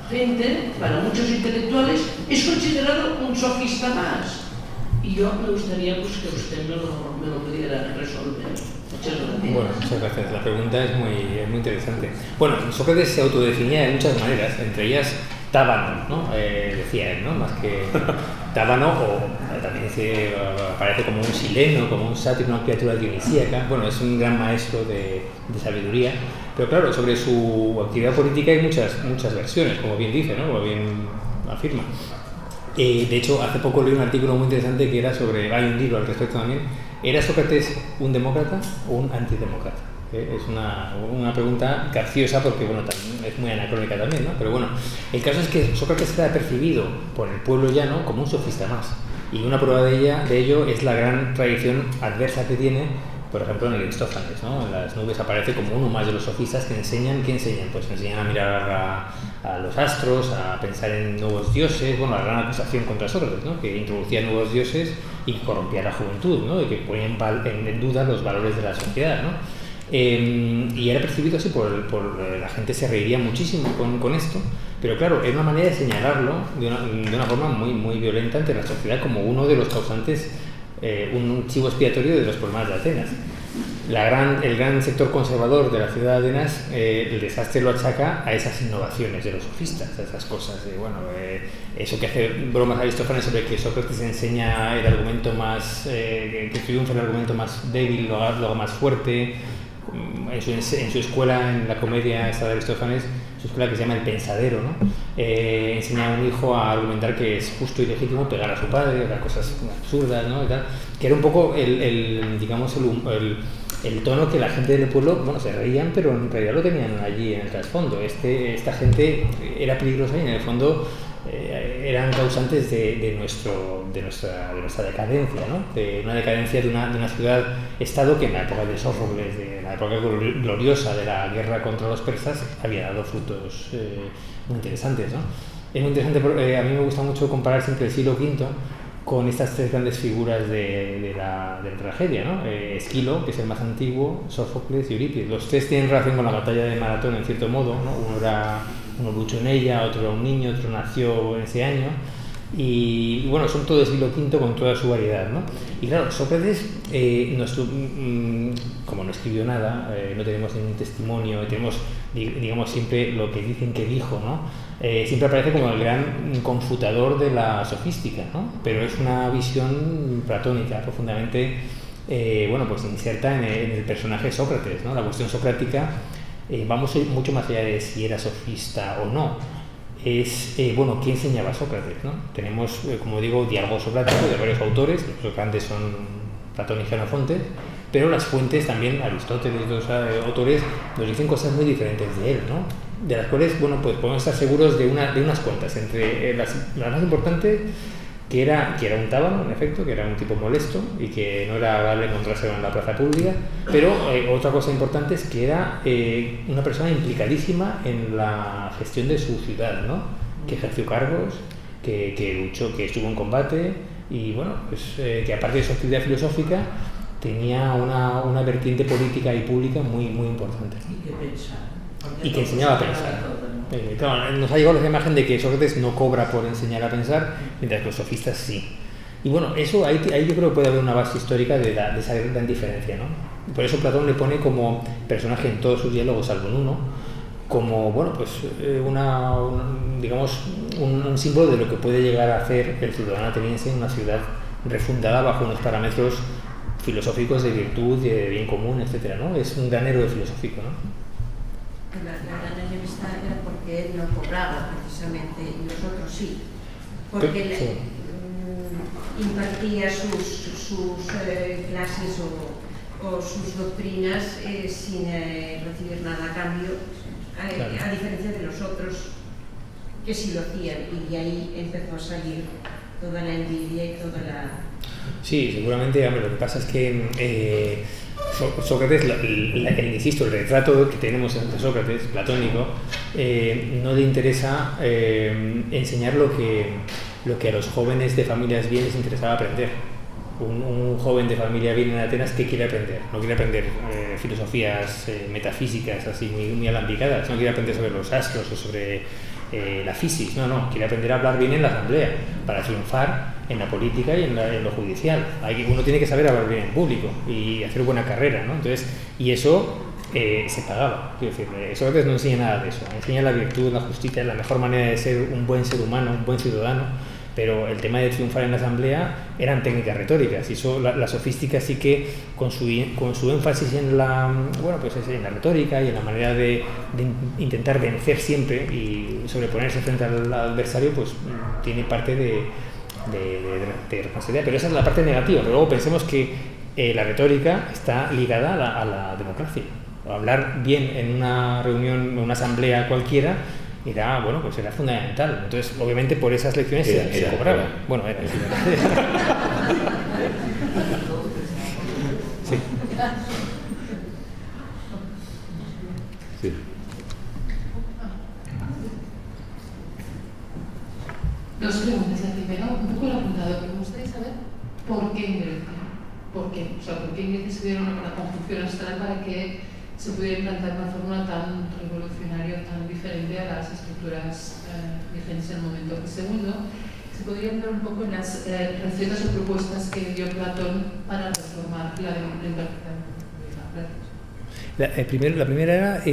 Speaker 3: gente, para muchos intelectuales, es considerado un sofista más. Y yo me gustaría pues, que usted me lo pudiera resolver. Muchas gracias.
Speaker 2: Bueno, muchas gracias. La pregunta es muy interesante. Bueno, Sócrates se autodefinía de muchas maneras, entre ellas tábano, ¿no? Decía él, ¿no? Más que tábano, o también se aparece como un sileno, como un sátiro, una criatura dionisíaca. Bueno, es un gran maestro de sabiduría. Pero claro, sobre su actividad política hay muchas versiones, como bien dice, ¿no? Como bien afirma. De hecho, hace poco leí un artículo muy interesante que era sobre, hay un libro al respecto también, ¿era Sócrates un demócrata o un antidemócrata? Es una pregunta capciosa porque, bueno, también es muy anacrónica también, ¿no? Pero bueno, el caso es que Sócrates era percibido por el pueblo llano como un sofista más. Y una prueba de ello es la gran tradición adversa que tiene, por ejemplo, en el Aristófanes, ¿no? En las nubes aparece como uno más de los sofistas que enseñan. ¿Qué enseñan? Pues enseñan a mirar a los astros, a pensar en nuevos dioses. Bueno, la gran acusación contra Sócrates, ¿no? Que introducía nuevos dioses y corrompía a la juventud, ¿no? Y que ponía en duda los valores de la sociedad, ¿no? Y era percibido así la gente se reiría muchísimo con esto, pero claro, era una manera de señalarlo de una forma muy violenta ante la sociedad como uno de los causantes, un chivo expiatorio de los problemas de Atenas. El gran sector conservador de la ciudad de Atenas, el desastre lo achaca a esas innovaciones de los sofistas, a esas cosas eso que hace bromas Aristófanes sobre que Sócrates enseña el argumento más que triunfa el argumento más débil, lo haga más fuerte. En su escuela, en la comedia esta de Aristófanes, su escuela que se llama El Pensadero, ¿no? Enseña a un hijo a argumentar que es justo y legítimo pegar a su padre, hacer cosas absurdas, ¿no? Y tal, que era un poco digamos el tono que la gente del pueblo, bueno, se reían, pero en realidad lo tenían allí en el trasfondo. Esta gente era peligrosa y en el fondo eran causantes de nuestra decadencia, ¿no? De una decadencia de una ciudad-estado que en la época de Sófocles, en la época gloriosa de la guerra contra los persas, había dado frutos muy interesantes, ¿no? Es muy interesante, a mí me gusta mucho comparar siempre el siglo V con estas 3 grandes figuras de la tragedia, ¿no? Esquilo, que es el más antiguo, Sófocles y Eurípides. Los 3 tienen relación con la batalla de Maratón en cierto modo, ¿no? Uno luchó en ella, otro era un niño, otro nació en ese año, y bueno, son todo del siglo V con toda su variedad, ¿no? Y claro, Sócrates, como no escribió nada, no tenemos ningún testimonio, tenemos, digamos, siempre lo que dicen que dijo, ¿no? Siempre aparece como el gran confutador de la sofística, ¿no? Pero es una visión platónica, profundamente, bueno, pues inserta en el personaje Sócrates, ¿no? La cuestión socrática vamos mucho más allá de si era sofista o no. Es, bueno, ¿qué enseñaba Sócrates, ¿no? Tenemos, como digo, diálogo socrático de varios autores, los grandes son Platón y Jenofonte, pero las fuentes también, Aristóteles y otros autores, nos dicen cosas muy diferentes de él, ¿no? De las cuales, bueno, pues podemos estar seguros de unas cuantas, entre las más importantes, que era un tábano, en efecto, que era un tipo molesto y que no era agradable encontrarse en la plaza pública, pero otra cosa importante es que era una persona implicadísima en la gestión de su ciudad, ¿no? Que ejerció cargos, que luchó, que estuvo en combate y, bueno, pues que aparte de su actividad filosófica tenía una vertiente política y pública muy, muy importante. Y que enseñaba a pensar. Claro, nos ha llegado la imagen de que Sócrates no cobra por enseñar a pensar, mientras que los sofistas sí. Y bueno, eso ahí yo creo que puede haber una base histórica de esa gran diferencia, ¿no? Por eso Platón le pone como personaje en todos sus diálogos, salvo en uno, como, bueno, pues digamos, un símbolo de lo que puede llegar a hacer el ciudadano ateniense en una ciudad refundada bajo unos parámetros filosóficos de virtud, de bien común, etcétera, ¿no? Es un gran héroe filosófico, ¿no?
Speaker 4: La gran enemistad era porque él no cobraba precisamente y nosotros sí, porque él impartía sus clases o sus doctrinas sin recibir nada a cambio, a diferencia de los otros que sí lo hacían, y de ahí empezó a salir toda la envidia y toda la...
Speaker 2: Sí, seguramente, hombre, lo que pasa es que Sócrates, insisto, el retrato que tenemos de Sócrates, platónico, no le interesa enseñar lo que a los jóvenes de familias bien les interesaba aprender. Un joven de familia bien en Atenas, ¿qué quiere aprender? No quiere aprender filosofías metafísicas así muy alambicadas, no quiere aprender sobre los astros o sobre la física, no, quiere aprender a hablar bien en la asamblea para triunfar en la política y en lo judicial. Uno tiene que saber hablar bien en público y hacer buena carrera, ¿no? Entonces, y eso se pagaba. Quiero decir, Sócrates no enseña nada de eso, enseña la virtud, la justicia, la mejor manera de ser un buen ser humano, un buen ciudadano, pero el tema de triunfar en la asamblea eran técnicas retóricas, y eso la sofística sí que con su énfasis en la retórica y en la manera de intentar vencer siempre y sobreponerse frente al adversario, pues tiene parte de responsabilidad, pero esa es la parte negativa. Pero luego pensemos que la retórica está ligada a la democracia. Hablar bien en una reunión, en una asamblea cualquiera, era fundamental. Entonces, obviamente, por esas lecciones se cobraba. Bueno, era. Sí.
Speaker 1: Sí.
Speaker 5: Dos preguntas. La primera, un poco lo he apuntado, pero me gustaría saber por qué en Grecia. ¿Por qué? O sea, ¿por qué en Grecia se dieron una conjunción astral para que se pudiera implantar una fórmula tan revolucionaria, tan diferente a las estructuras vigentes en el momento? Y segundo, ¿se podría entrar un poco en las recetas o propuestas que dio Platón para reformar la democracia?
Speaker 2: La primera era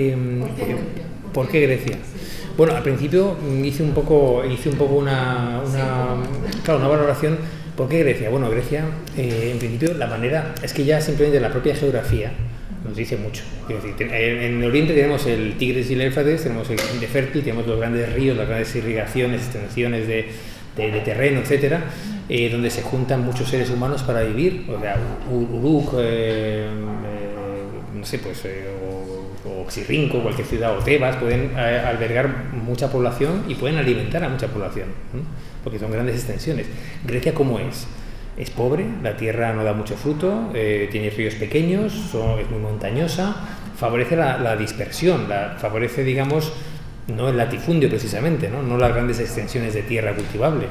Speaker 2: ¿por qué Grecia? Bueno, al principio hice un poco una valoración. ¿Por qué Grecia? Bueno, Grecia, en principio, la manera es que ya simplemente la propia geografía nos dice mucho. Es decir, en el oriente tenemos el Tigris y el Éufrates, tenemos el Sinde fértil, tenemos los grandes ríos, las grandes irrigaciones, extensiones de terreno, etcétera, donde se juntan muchos seres humanos para vivir. O sea, Uruk, o Xirrinco, cualquier ciudad, o Tebas, pueden albergar mucha población y pueden alimentar a mucha población, ¿no? Porque son grandes extensiones. Grecia, ¿cómo es? Es pobre, la tierra no da mucho fruto, tiene ríos pequeños, es muy montañosa, favorece la dispersión, favorece, digamos, no el latifundio precisamente, no las grandes extensiones de tierra cultivable.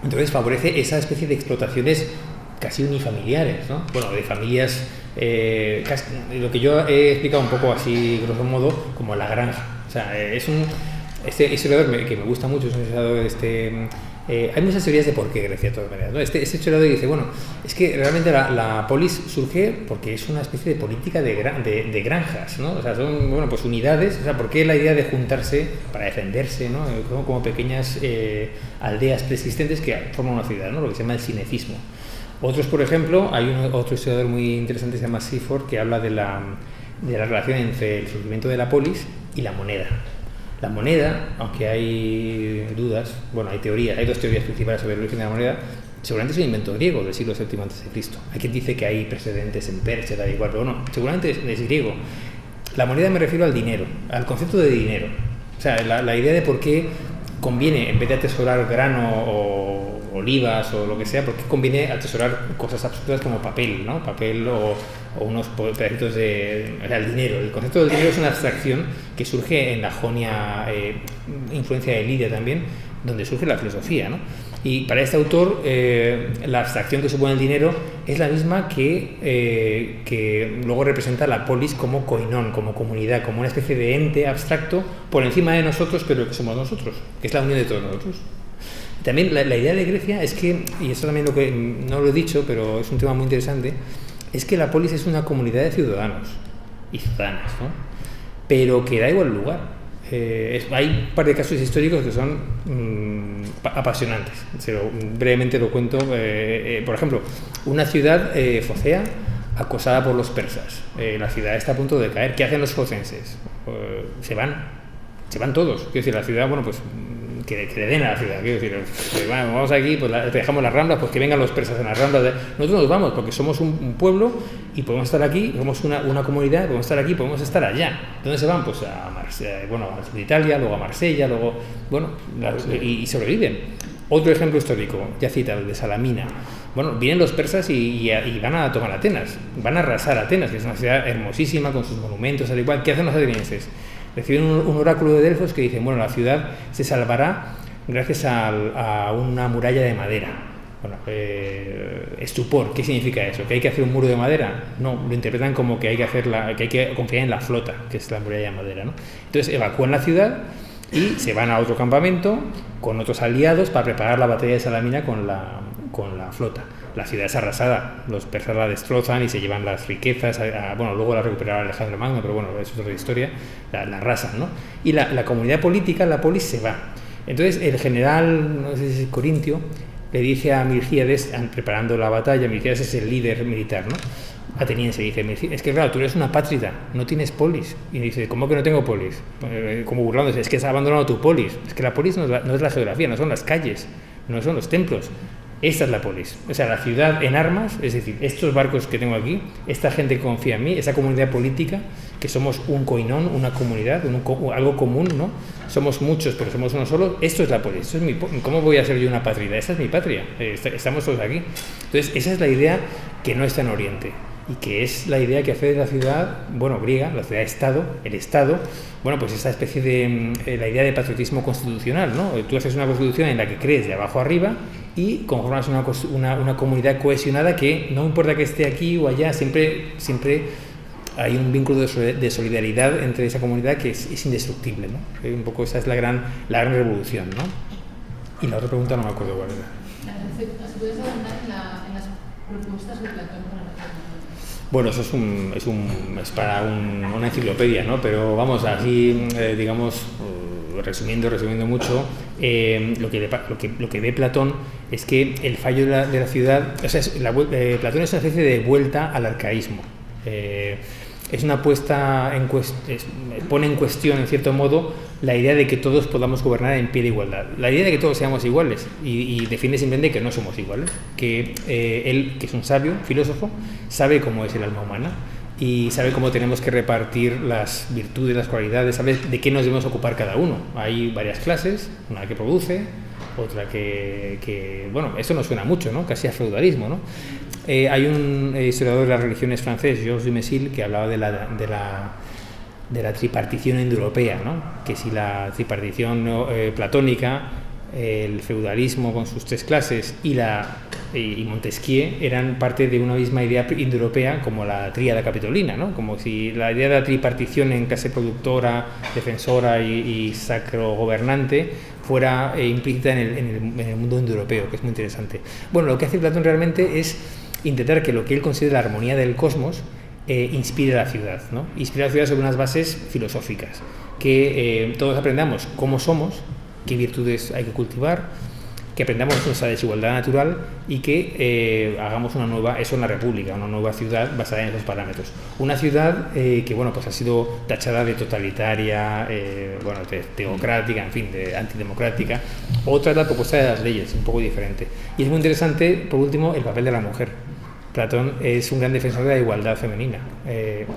Speaker 2: Entonces favorece esa especie de explotaciones casi unifamiliares, ¿no? Bueno, de familias, lo que yo he explicado un poco así, grosso modo, como la granja. O sea, este historiador que me gusta mucho, es un historiador hay muchas teorías de por qué Grecia, de todas maneras, ¿no? Este historiador dice, bueno, es que realmente la polis surge porque es una especie de política de granjas, ¿no? O sea, son, pues unidades. O sea, ¿por qué la idea de juntarse para defenderse, ¿no? Como pequeñas aldeas preexistentes que forman una ciudad, ¿no? Lo que se llama el cinecismo. Otros, por ejemplo, hay otro historiador muy interesante que se llama Seaford, que habla de de la relación entre el surgimiento de la polis y la moneda. La moneda, aunque hay dudas, bueno, hay teorías, hay dos teorías principales sobre el origen de la moneda, seguramente es un invento griego del siglo VII a.C. Hay quien dice que hay precedentes en Persia, tal igual, pero no, seguramente es griego. La moneda me refiero al dinero, al concepto de dinero. O sea, la idea de por qué conviene, en vez de atesorar grano o olivas o lo que sea, por qué conviene atesorar cosas absurdas como papel, ¿no? Papel o unos pedacitos de... O sea, el dinero. El concepto del dinero es una abstracción que surge en la Jonia, influencia de Lidia también, donde surge la filosofía, ¿no? Y para este autor, la abstracción que supone el dinero es la misma que luego representa la polis como koinon, como comunidad, como una especie de ente abstracto por encima de nosotros, pero que somos nosotros, que es la unión de todos nosotros. También la idea de Grecia es que, y esto también no lo he dicho, pero es un tema muy interesante, es que la polis es una comunidad de ciudadanos y ciudadanas, ¿no? Pero que da igual lugar. Hay un par de casos históricos que son apasionantes. Brevemente lo cuento. Por ejemplo, una ciudad focea acosada por los persas. La ciudad está a punto de caer. ¿Qué hacen los focenses? Se van todos. Quiero decir, la ciudad, bueno, pues que le den a la ciudad. Quiero decir, bueno, vamos aquí, pues dejamos las ramblas, pues que vengan los persas en las ramblas. Nosotros nos vamos porque somos un pueblo y podemos estar aquí, somos una comunidad, podemos estar aquí, podemos estar allá. ¿Dónde se van? Pues a Marsella, bueno, a Italia, luego a Marsella, luego, bueno, y sobreviven. Otro ejemplo histórico, ya citado, el de Salamina. Bueno, vienen los persas y van a tomar Atenas, van a arrasar Atenas, que es una ciudad hermosísima con sus monumentos, al igual. ¿Qué hacen los atenienses? Reciben un oráculo de Delfos que dice, bueno, la ciudad se salvará gracias a una muralla de madera. Bueno, estupor, ¿qué significa eso? ¿Que hay que hacer un muro de madera? No, lo interpretan como que hay que confiar en la flota, que es la muralla de madera, ¿no? Entonces evacúan la ciudad y se van a otro campamento con otros aliados para preparar la batalla de Salamina con la flota. La ciudad es arrasada, los persas la destrozan y se llevan las riquezas, bueno, luego la recuperará Alejandro Magno, pero bueno, eso es otra historia, la arrasan, ¿no? Y la comunidad política, la polis, se va. Entonces el general, no sé si es Corintio, le dice a Milcíades, preparando la batalla, Milcíades es el líder militar, ¿no? Ateniense, dice, es que claro, tú eres una pátrida, no tienes polis. Y dice, ¿cómo que no tengo polis? Como burlándose, es que has abandonado tu polis. Es que la polis no es la geografía, no son las calles, no son los templos. Esta es la polis, o sea, la ciudad en armas, es decir, estos barcos que tengo aquí, esta gente que confía en mí, esa comunidad política, que somos un koinon, una comunidad, algo común, ¿no? Somos muchos, pero somos uno solo. Esto es la polis, ¿cómo voy a ser yo una pátrida? Esa es mi patria, estamos todos aquí. Entonces, esa es la idea que no está en Oriente y que es la idea que hace de la ciudad, bueno, griega, la ciudad-estado, el Estado, bueno, pues esa especie de, la idea de patriotismo constitucional, ¿no? Tú haces una constitución en la que crees de abajo arriba y conformas una comunidad cohesionada que no importa que esté aquí o allá, siempre hay un vínculo de solidaridad entre esa comunidad que es indestructible, ¿no? Un poco esa es la gran revolución, ¿no? Y la otra pregunta no me acuerdo cuál era.
Speaker 5: ¿Se puede avanzar en las propuestas de Platón para la reforma?
Speaker 2: Bueno, eso es para una enciclopedia, ¿no? Pero vamos, así, digamos, resumiendo mucho, lo que ve Platón es que el fallo de la ciudad, o sea, Platón es una especie de vuelta al arcaísmo. Es una puesta pone en cuestión, en cierto modo, la idea de que todos podamos gobernar en pie de igualdad. La idea de que todos seamos iguales y defiende simplemente que no somos iguales. Que él, que es un sabio, filósofo, sabe cómo es el alma humana y sabe cómo tenemos que repartir las virtudes, las cualidades, sabe de qué nos debemos ocupar cada uno. Hay varias clases, una que produce, otra que bueno, esto nos suena mucho, ¿no? Casi a feudalismo, ¿no? Hay un historiador de las religiones francés, Georges Dumézil, que hablaba de la tripartición indoeuropea, ¿no? Que si la tripartición platónica, el feudalismo con sus tres clases y Montesquieu eran parte de una misma idea indoeuropea como la tríada capitolina, ¿no? Como si la idea de la tripartición en clase productora, defensora y sacro gobernante fuera implícita en el mundo indoeuropeo, que es muy interesante. Bueno, lo que hace Platón realmente es intentar que lo que él considera la armonía del cosmos inspire a la ciudad, ¿no? Inspire a la ciudad sobre unas bases filosóficas, que todos aprendamos cómo somos, qué virtudes hay que cultivar, que aprendamos nuestra desigualdad natural y que hagamos una nueva república, una nueva ciudad basada en esos parámetros. Una ciudad que bueno, pues ha sido tachada de totalitaria, teocrática, en fin, de antidemocrática. Otra es la propuesta de las leyes, un poco diferente. Y es muy interesante, por último, el papel de la mujer. Platón es un gran defensor de la igualdad femenina.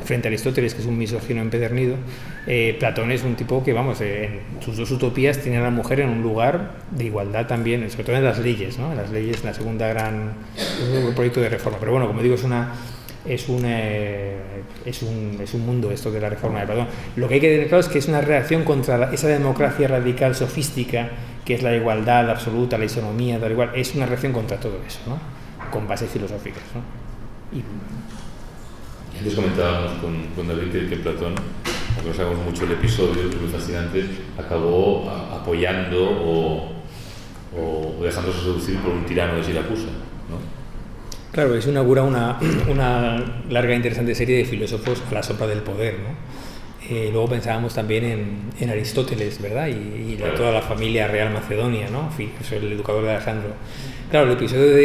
Speaker 2: Frente a Aristóteles, que es un misógino empedernido, Platón es un tipo que, vamos, en sus dos utopías tiene a la mujer en un lugar de igualdad también, sobre todo en las leyes, ¿no? En las leyes, en la segunda gran proyecto de reforma. Pero bueno, como digo, es un mundo esto de la reforma de Platón. Lo que hay que tener claro es que es una reacción contra esa democracia radical sofística, que es la igualdad absoluta, la isonomía, tal igual. Es una reacción contra todo eso, ¿no? Con bases filosóficas, ¿no?
Speaker 1: Antes comentábamos con David que Platón, aunque no sabemos mucho el episodio, es muy fascinante, acabó apoyando o dejándose seducir por un tirano de Siracusa, ¿no?
Speaker 2: Claro, eso inaugura una larga e interesante serie de filósofos a la sombra del poder, ¿no? Luego pensábamos también en Aristóteles, ¿verdad? Y claro, toda la familia real macedonia, ¿no? En fin, eso es el educador de Alejandro. Claro, el episodio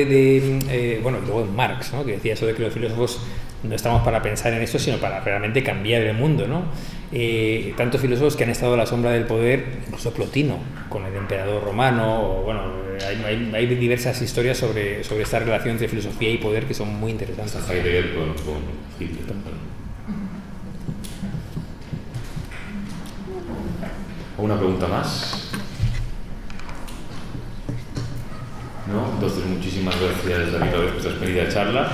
Speaker 2: luego en Marx, ¿no? Que decía eso de que los filósofos no estamos para pensar en esto, sino para realmente cambiar el mundo, ¿no? Tantos filósofos que han estado a la sombra del poder, incluso Plotino, con el emperador romano, o bueno, hay diversas historias sobre esta relación entre filosofía y poder que son muy interesantes.
Speaker 1: Hasta Heidegger con Hitler. ¿Alguna pregunta más? ¿No? Entonces, muchísimas gracias, David, por esta espléndida charla.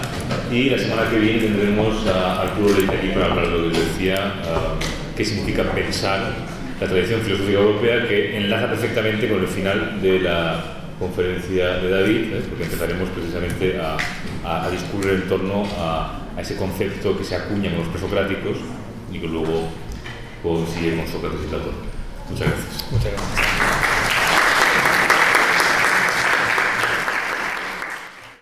Speaker 1: Y la semana que viene tendremos a Arturo Leite aquí para hablar de lo que os decía, qué significa pensar la tradición filosófica europea, que enlaza perfectamente con el final de la conferencia de David, porque empezaremos precisamente a discurrir en torno a ese concepto que se acuña con los presocráticos y que luego sigue con Sócrates y Platón. Muchas gracias.
Speaker 2: Muchas gracias.